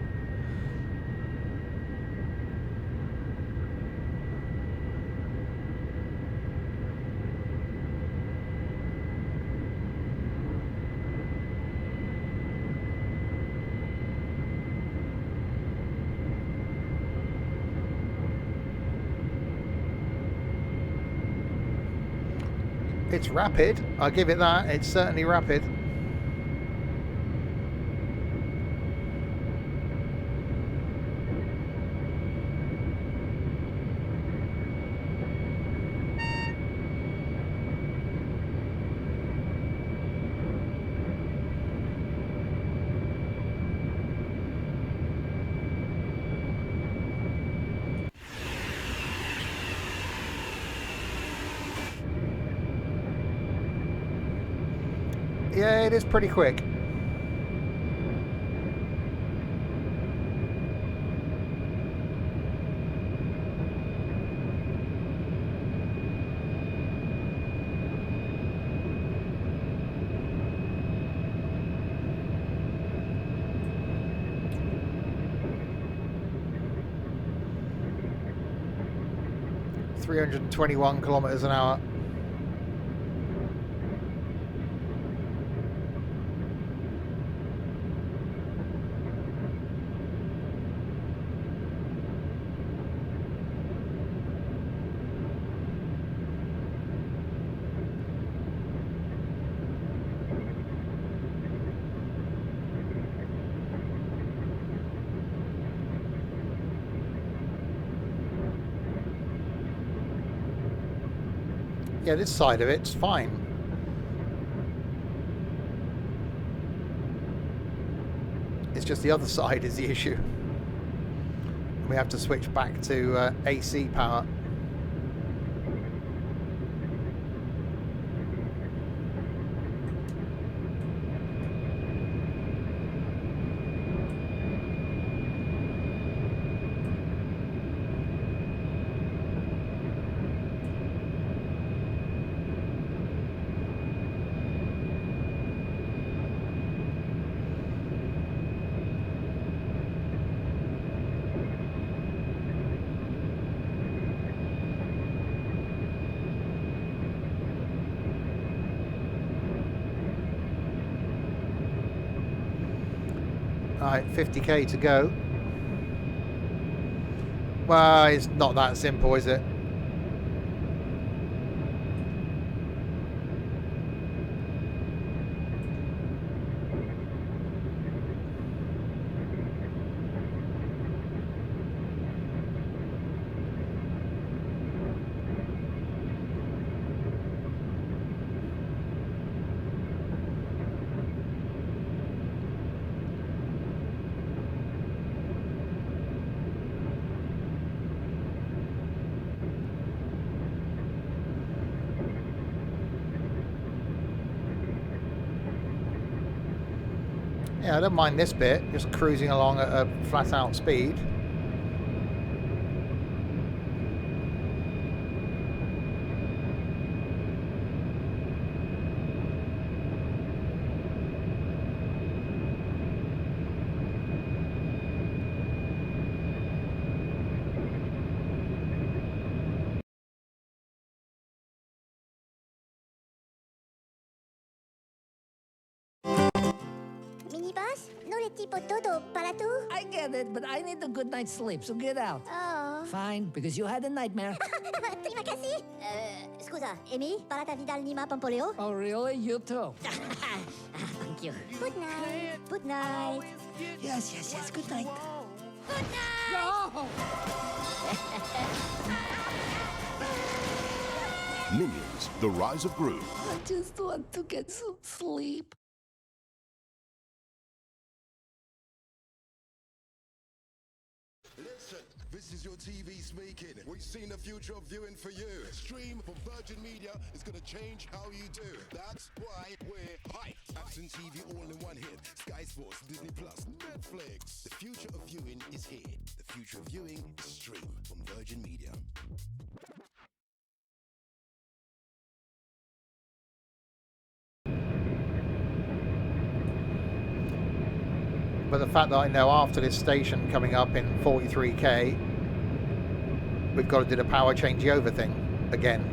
[SPEAKER 1] It's rapid, I'll give it that. It's certainly rapid. Yeah, it is pretty quick. ...321 kilometers an hour. Yeah, this side of it's fine. It's just the other side is the issue. We have to switch back to AC power. Alright, 50k to go. Well, it's not that simple, is it? Yeah, I don't mind this bit, just cruising along at a flat out speed.
[SPEAKER 5] Minibus, no le tipo todo para tú.
[SPEAKER 6] I get it, but I need a good night's sleep, so get out.
[SPEAKER 5] Oh.
[SPEAKER 6] Fine, because you had a nightmare.
[SPEAKER 5] Terima kasih. Scusa, Amy, para ta vida al Nima Pompoleo?
[SPEAKER 6] Oh, really? You too?
[SPEAKER 5] Thank you. Good night. Good night.
[SPEAKER 6] Yes, yes, yes. Good night.
[SPEAKER 5] Good night.
[SPEAKER 6] No!
[SPEAKER 7] Minions, The Rise of Gru.
[SPEAKER 6] I just want to get some sleep.
[SPEAKER 10] Listen, this is your TV speaking. We've seen the future of viewing for you. Stream from Virgin Media is going to change how you do. That's why we're hyped. Apps and TV all in one hit. Sky Sports, Disney Plus, Netflix. The future of viewing is here. The future of viewing is Stream from Virgin Media.
[SPEAKER 1] But the fact that I know after this station coming up in 43k, we've got to do the power changeover thing again.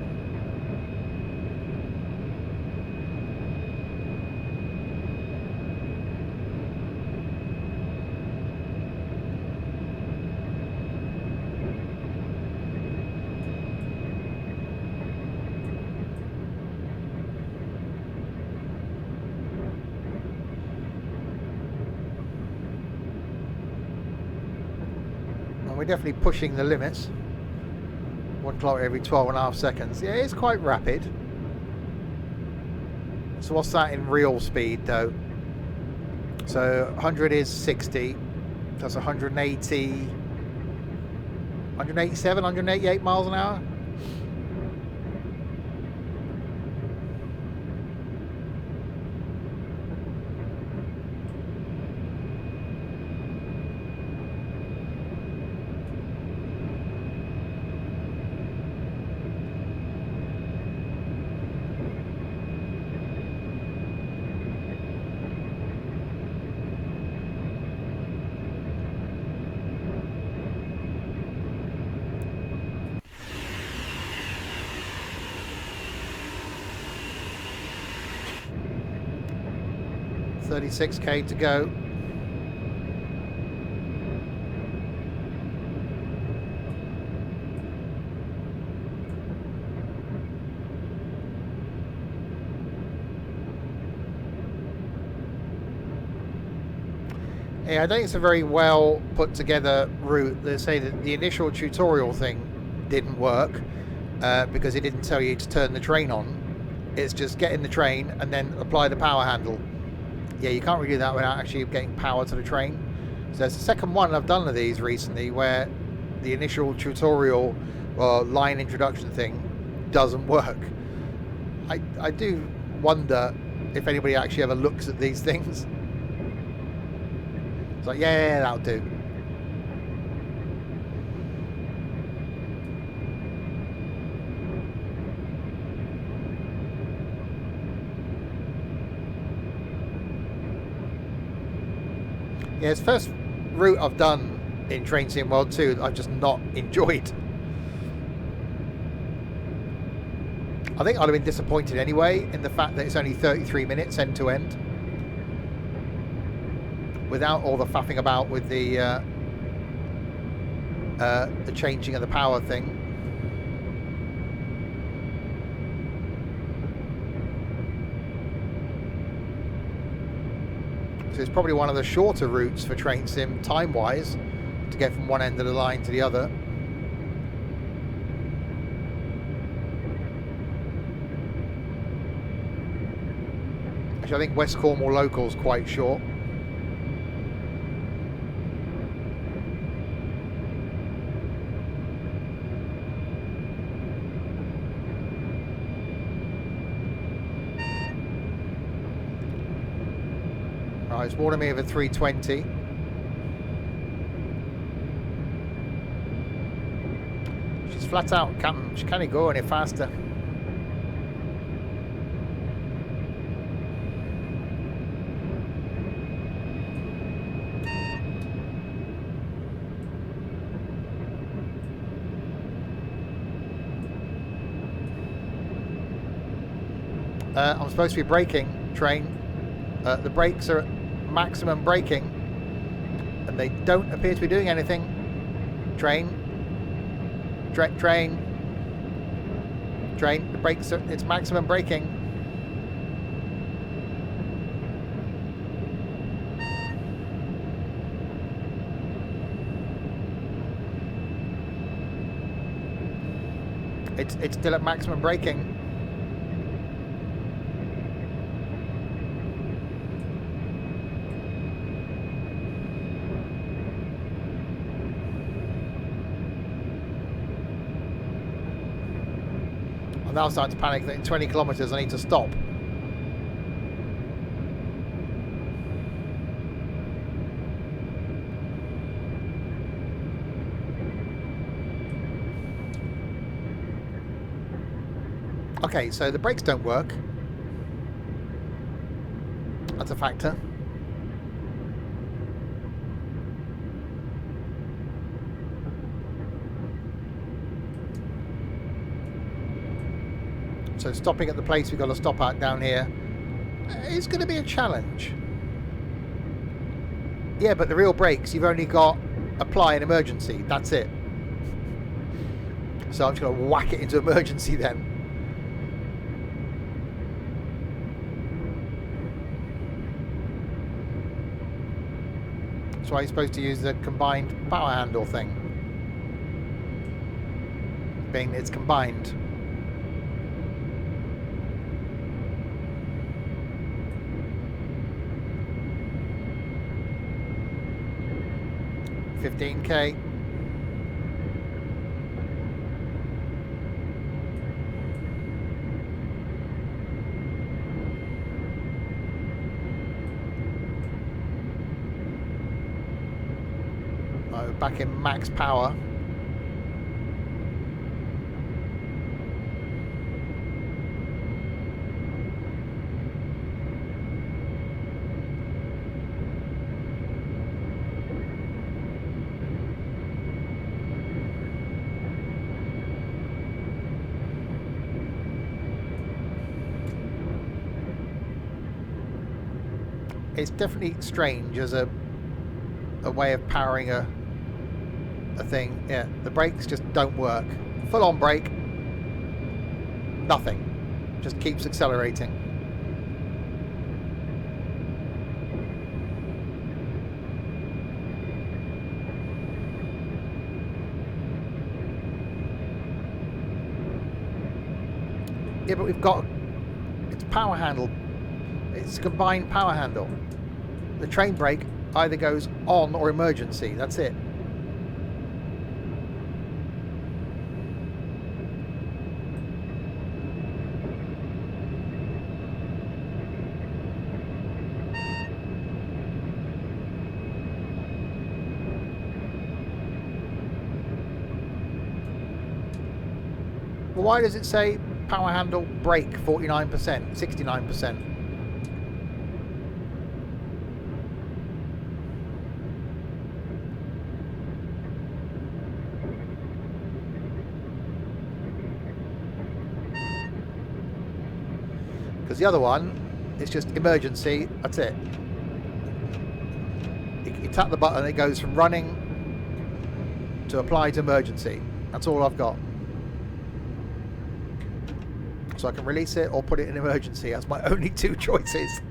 [SPEAKER 1] We're definitely pushing the limits. 1 kilometre every 12.5 seconds. Yeah, it's quite rapid. So what's that in real speed though? So 100 is 60. That's 180, 187, 188 miles an hour. 36k to go. Yeah, I don't think it's a very well put together route. They say that the initial tutorial thing didn't work because it didn't tell you to turn the train on. It's just get in the train and then apply the power handle. Yeah, you can't really do that without actually getting power to the train. So it's the second one I've done of these recently where the initial tutorial or line introduction thing doesn't work. I do wonder if anybody actually ever looks at these things. It's like, yeah, that'll do. Yeah, it's the first route I've done in Train Sim World 2 that I've just not enjoyed. I think I'd have been disappointed anyway in the fact that it's only 33 minutes end to end, without all the faffing about with the changing of the power thing. So it's probably one of the shorter routes for Train Sim time-wise to get from one end of the line to the other. Actually, I think West Cornwall Local's quite short. Right, it's warning me of a 320. She's flat out, she can't go any faster. I'm supposed to be braking, train. The brakes are at maximum braking and they don't appear to be doing anything. Train, the brakes are, it's maximum braking. It's still at maximum braking. I'm now starting to panic that in 20 kilometres I need to stop. Okay, so the brakes don't work. That's a factor. So stopping at the place we've got to stop at down here is going to be a challenge. Yeah, but the real brakes, you've only got apply an emergency. That's it. So I'm just going to whack it into emergency then. That's why you're supposed to use the combined power handle thing. Being it's combined. $15K. Back in max power. it's definitely strange as a way of powering a thing. Yeah, the brakes just don't work. Full on brake, nothing. Just keeps accelerating. Yeah, but we've got it's power handle. It's combined power handle. The train brake either goes on or emergency. That's it. Well, why does it say power handle brake 49%, 69%? Because the other one, it's just emergency. That's it. You tap the button, it goes from running to apply to emergency. That's all I've got. So I can release it or put it in emergency. That's my only two choices.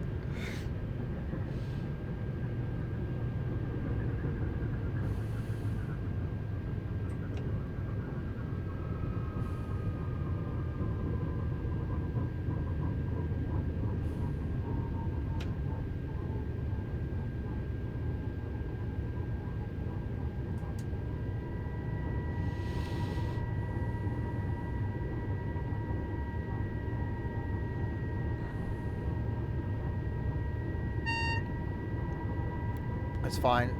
[SPEAKER 1] It's fine.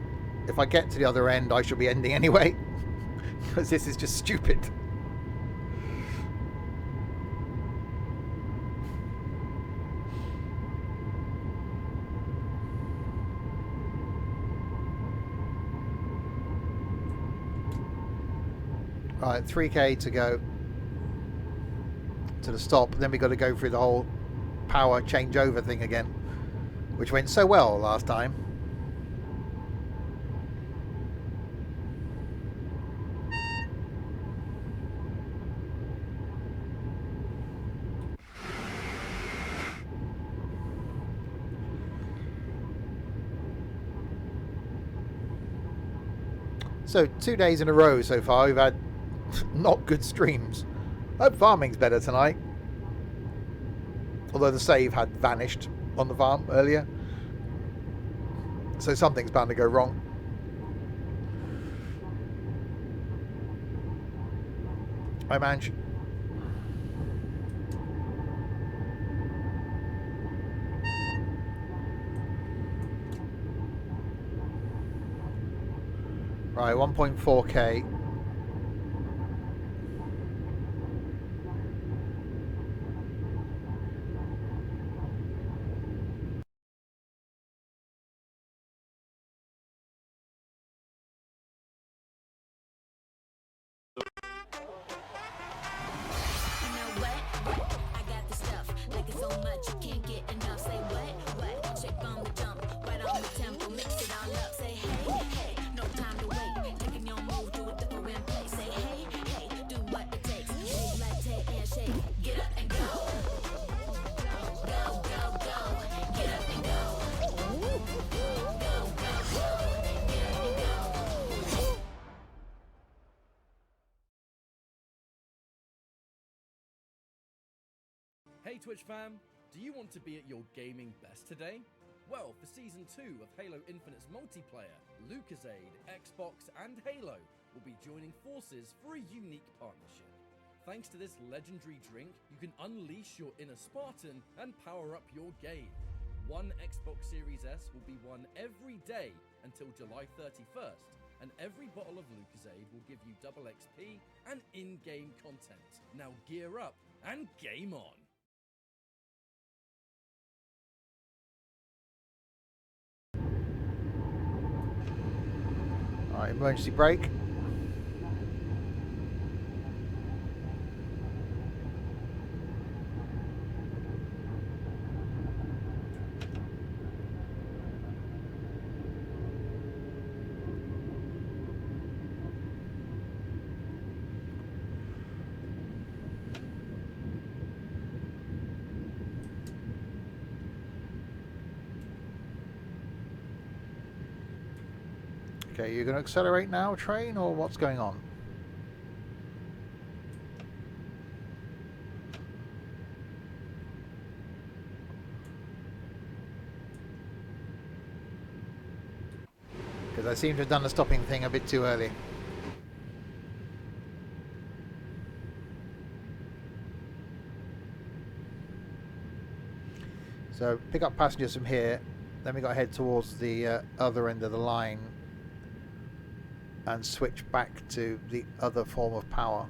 [SPEAKER 1] If I get to the other end, I shall be ending anyway. Because this is just stupid. Right, 3k to go to the stop. Then we've got to go through the whole power changeover thing again, which went so well last time. So 2 days in a row so far we've had not good streams. Hope farming's better tonight. Although the save had vanished on the farm earlier. So something's bound to go wrong. Hi Manch. Right, 1.4k.
[SPEAKER 8] Hey Twitch fam, do you want to be at your gaming best today? Well, for Season 2 of Halo Infinite's multiplayer, Lucozade, Xbox and Halo will be joining forces for a unique partnership. Thanks to this legendary drink, you can unleash your inner Spartan and power up your game. One Xbox Series S will be won every day until July 31st, and every bottle of Lucozade will give you double XP and in-game content. Now gear up and game on!
[SPEAKER 1] Alright, emergency brake. Okay, you're going to accelerate now, train, or what's going on? Because I seem to have done the stopping thing a bit too early. So pick up passengers from here, then we got to head towards the other end of the line and switch back to the other form of power.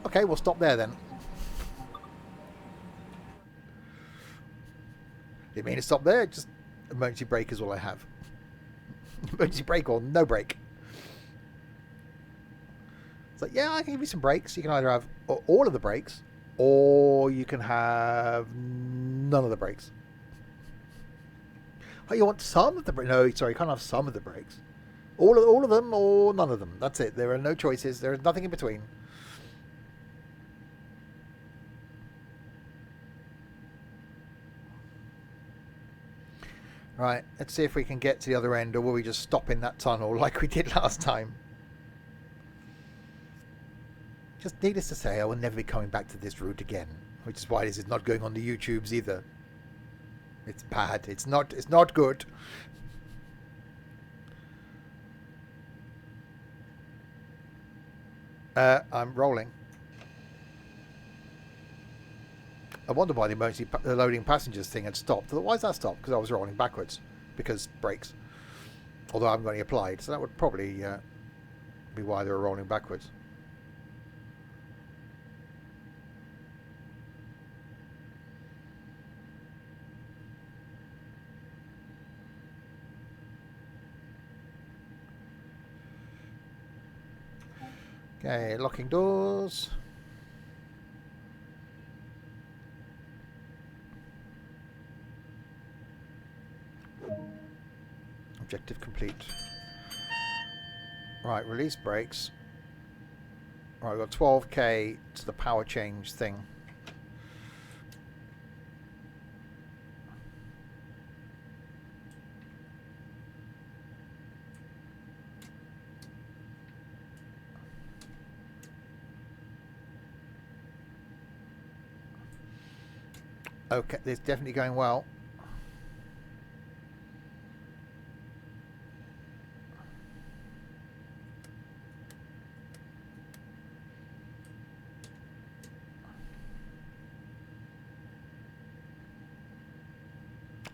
[SPEAKER 1] Okay, we'll stop there then. Didn't mean to stop there, just emergency brake is all I have. Emergency brake or no brake. It's like, yeah, I can give you some brakes. You can either have all of the brakes, or you can have none of the brakes. Oh, you want some of the brakes? No, sorry, you can't have some of the brakes. All of them or none of them. That's it. There are no choices. There is nothing in between. Right, let's see if we can get to the other end, or will we just stop in that tunnel like we did last time? Just needless to say, I will never be coming back to this route again, which is why this is not going on the YouTubes either. It's bad. It's not good. I'm rolling. I wonder why the emergency loading passengers thing had stopped. Why has that stopped? Because I was rolling backwards. Because brakes. Although I haven't got any applied. So that would probably be why they were rolling backwards. Okay, locking doors. Objective complete. Right, release brakes. Right, we've got 12k to the power change thing. Okay, it's definitely going well.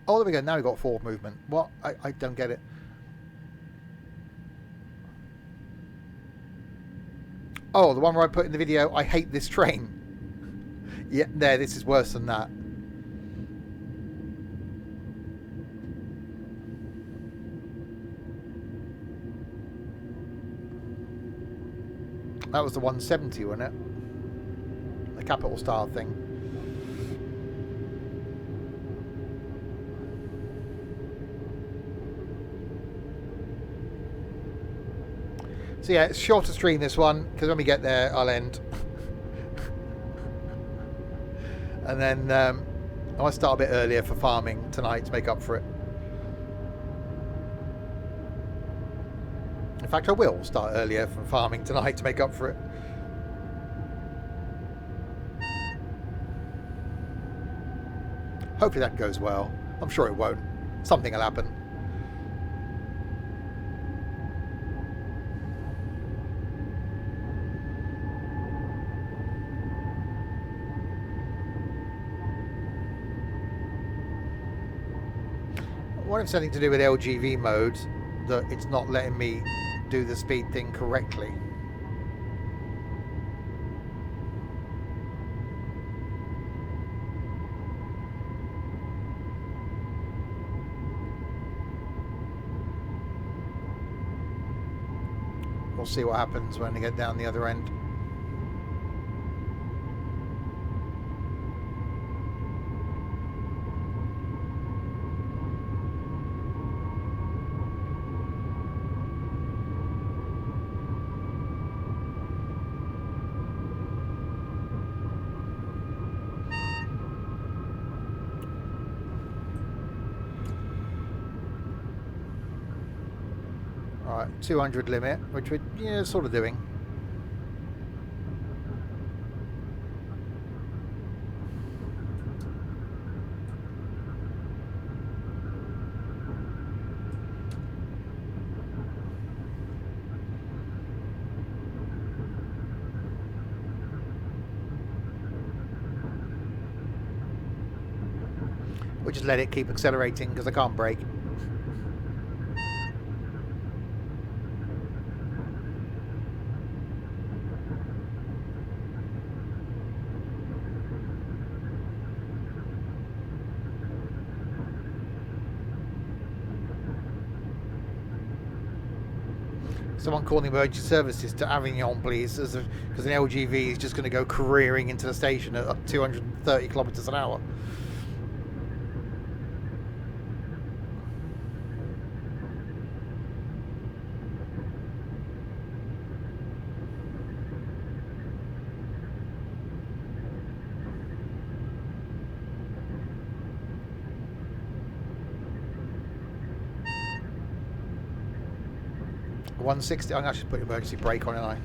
[SPEAKER 1] Oh, there we go. Now we've got forward movement. What? I don't get it. Oh, the one where I put in the video, I hate this train. Yeah, there, this is worse than that. That was the 170, wasn't it? The capital style thing. So yeah, it's shorter stream this one, because when we get there, I'll end. And then I want to start a bit earlier for farming tonight to make up for it. In fact, I will start earlier for farming tonight to make up for it. Hopefully that goes well. I'm sure it won't. Something will happen. What if something to do with LGV mode? that it's not letting me do the speed thing correctly. We'll see what happens when I get down the other end. Alright, 200 limit, which we're sort of doing. We'll just let it keep accelerating because I can't brake. Someone call the emergency services to Avignon, please, because an LGV is just going to go careering into the station at 230 kilometers an hour. $160. I'm going to actually put emergency brake on, aren't I?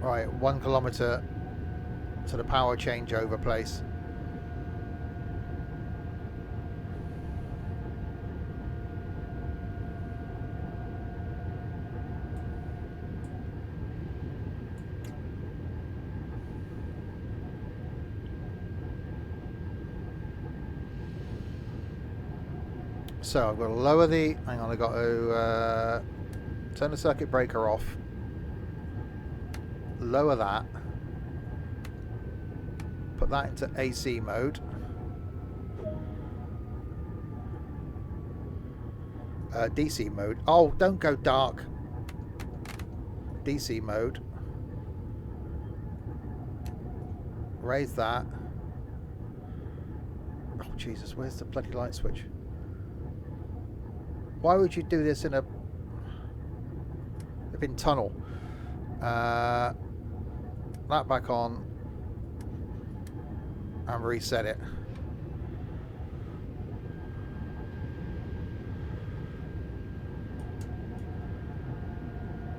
[SPEAKER 1] Right, 1 kilometer to the power changeover place. So I've got to lower the, hang on, I've got to turn the circuit breaker off, lower that, put that into AC mode, DC mode, oh don't go dark, DC mode, raise that, oh Jesus, where's the bloody light switch? Why would you do this in a flipping tunnel? That back on and reset it.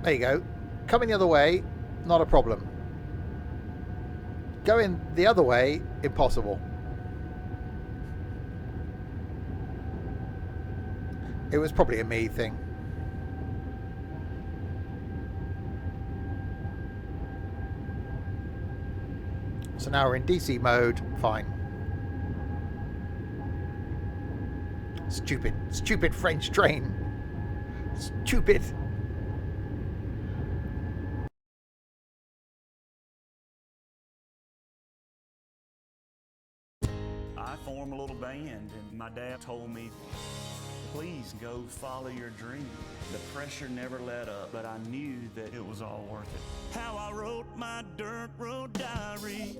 [SPEAKER 1] There you go. Coming the other way, not a problem. Going the other way, impossible. It was probably a me thing. So now we're in DC mode, fine. Stupid French train. Stupid.
[SPEAKER 11] I formed a little band and my dad told me, please go follow your dream. The pressure never let up, but I knew that it was all worth it. How I wrote my dirt road diary.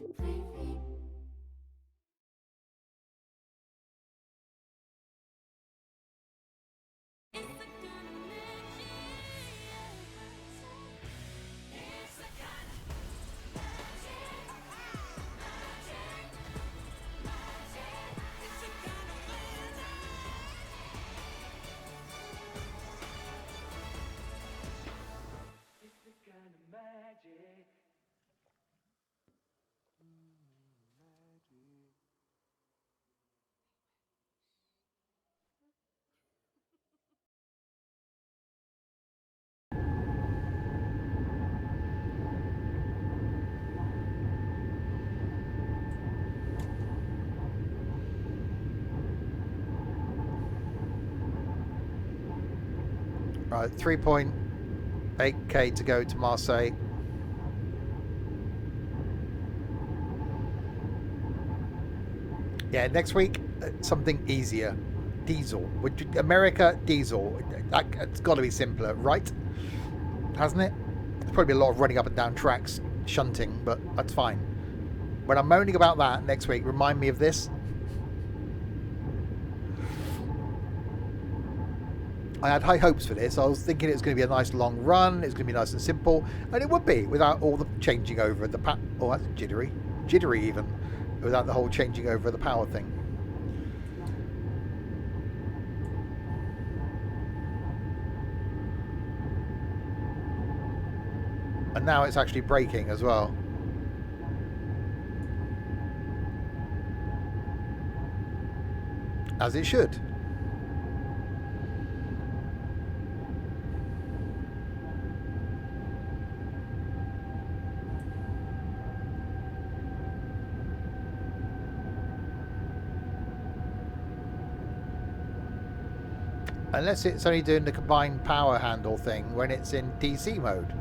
[SPEAKER 1] Right, 3.8k to go to Marseille. Yeah, next week, something easier. Diesel. America, diesel. It's got to be simpler, right? Hasn't it? There's probably a lot of running up and down tracks, shunting, but that's fine. When I'm moaning about that next week, remind me of this. I had high hopes for this. I was thinking it was going to be a nice long run. It's going to be nice and simple. And it would be, without all the changing over. Oh, that's jittery. Jittery even. Without the whole changing over the power thing. And now it's actually braking as well. As it should. Unless it's only doing the combined power handle thing when it's in DC mode.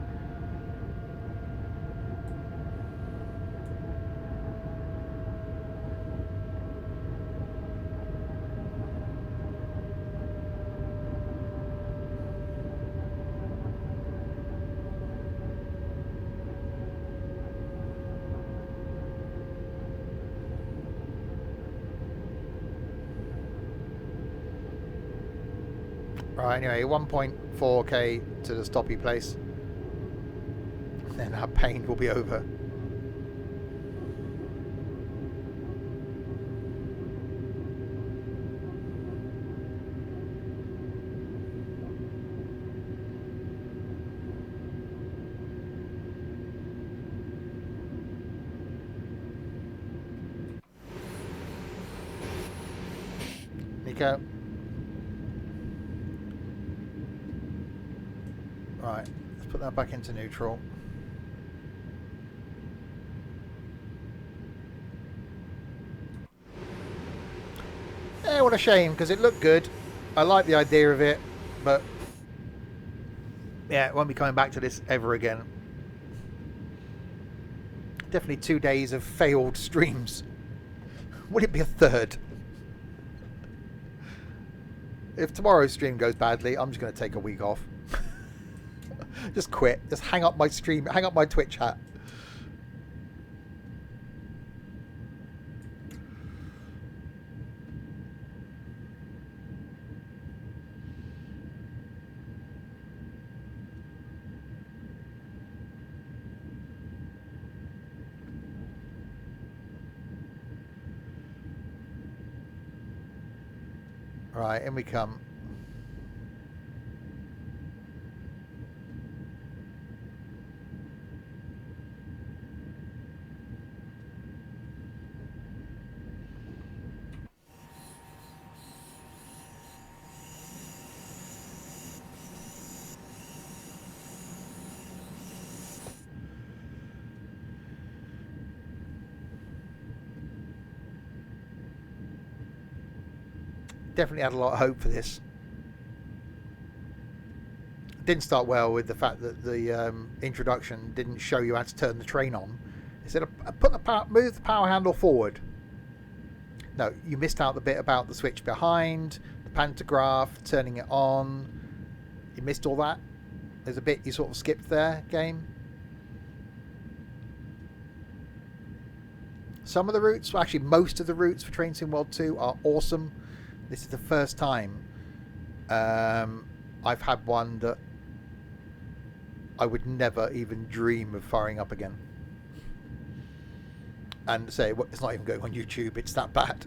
[SPEAKER 1] Right, anyway, 1.4k to the stoppy place. Then our pain will be over. Nico. Right, let's put that back into neutral. Yeah, what a shame, because it looked good. I like the idea of it, but yeah, it won't be coming back to this ever again. Definitely 2 days of failed streams. Would it be a third? If tomorrow's stream goes badly, I'm just going to take a week off. Just quit. Just hang up my stream. Hang up my Twitch hat. Right, in we come. Definitely had a lot of hope for this. Didn't start well with the fact that the introduction didn't show you how to turn the train on. It said, move the power handle forward. No, you missed out the bit about the switch behind, the pantograph, turning it on. You missed all that. There's a bit you sort of skipped there, game. Some of the routes, well, actually most of the routes for Train Sim World 2 are awesome. This is the first time I've had one that I would never even dream of firing up again. And say, well, it's not even going on YouTube, it's that bad.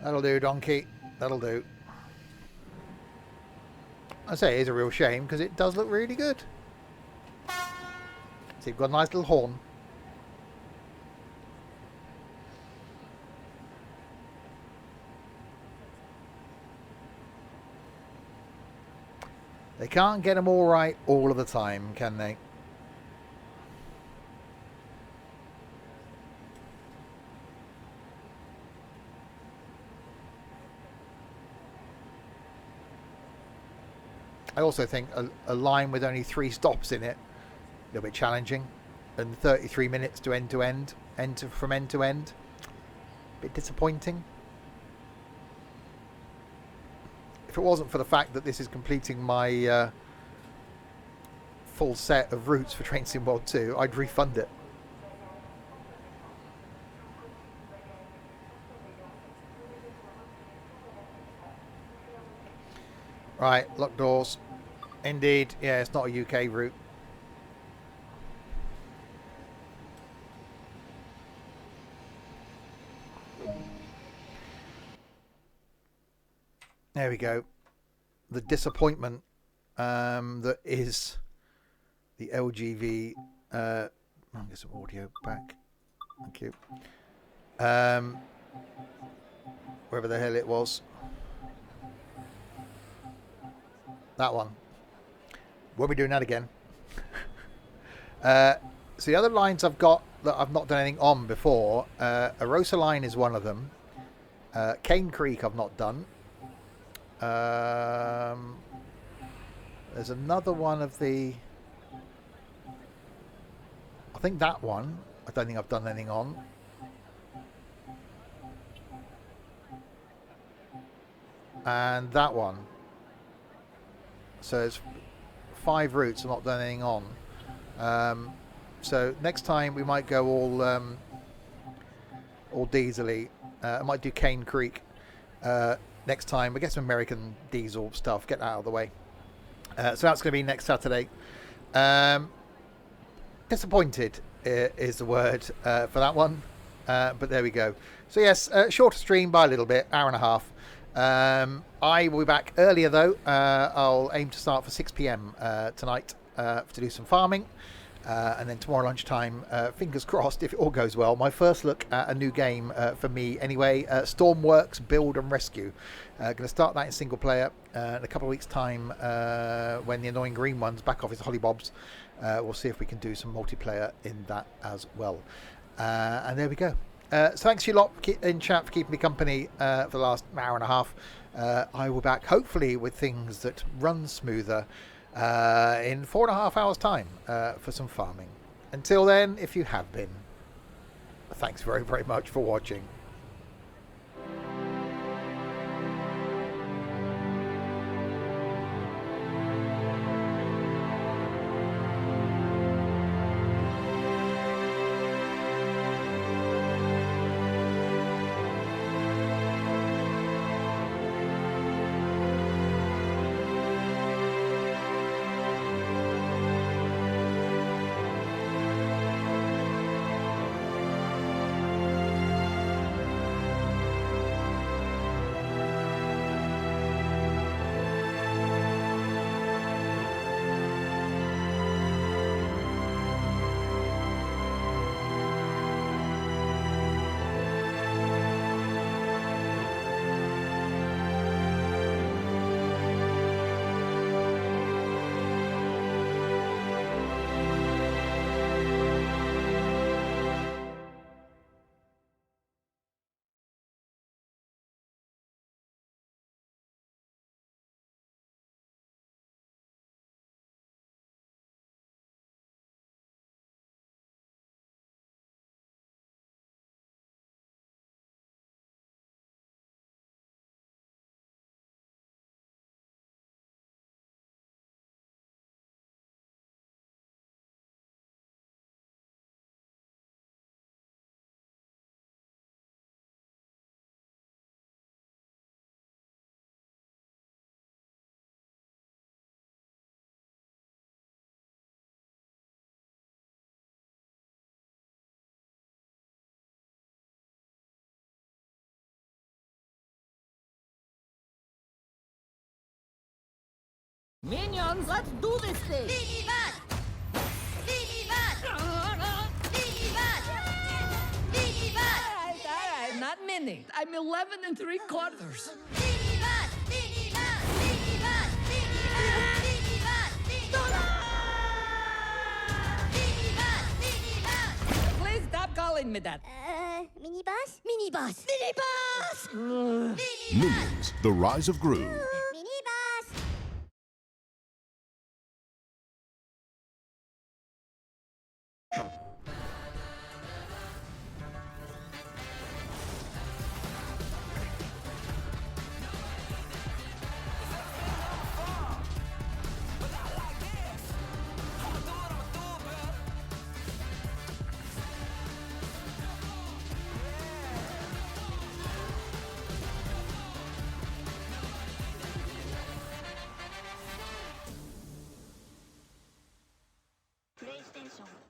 [SPEAKER 1] That'll do, donkey. That'll do. I say it is a real shame because it does look really good. So you've got a nice little horn. They can't get them all right all of the time, can they? I also think a line with only 3 stops in it, a little bit challenging, and 33 minutes to end, from end to end, a bit disappointing. If it wasn't for the fact that this is completing my full set of routes for Train Sim World 2, I'd refund it. Right, lock doors. Indeed, yeah, it's not a UK route. There we go. The disappointment that is the LGV. I'll get some audio back. Thank you. Wherever the hell it was. That one. We'll be doing that again. So the other lines I've got that I've not done anything on before, Arosa line is one of them. Cane Creek I've not done. There's another one of the... I think that one, I don't think I've done anything on. And that one. So it's 5 routes I've not done anything on. So next time we might go all diesely. I might do Cane Creek next time. We get some American diesel stuff, get that out of the way. So that's going to be next Saturday. Disappointed is the word for that one. But there we go. So yes, shorter stream by a little bit, hour and a half. I will be back earlier though. I'll aim to start for 6 p.m. Tonight to do some farming. And then tomorrow lunchtime, fingers crossed, if it all goes well, my first look at a new game for me anyway, Stormworks Build and Rescue. Going to start that in single player in a couple of weeks' time when the annoying green one's back off his hollybobs. We'll see if we can do some multiplayer in that as well. And there we go. So thanks to you lot in chat for keeping me company for the last hour and a half. I will be back hopefully with things that run smoother in 4.5 hours time for some farming. Until then, if you have been, thanks very, very much for watching.
[SPEAKER 6] Minions, let's do this thing! Alright, not mini. I'm 11 3/4. explain me that.
[SPEAKER 5] Minibus? Minibus! Minibus!
[SPEAKER 7] Minions, The Rise of Gru.
[SPEAKER 5] Minibus!
[SPEAKER 12] PlayStation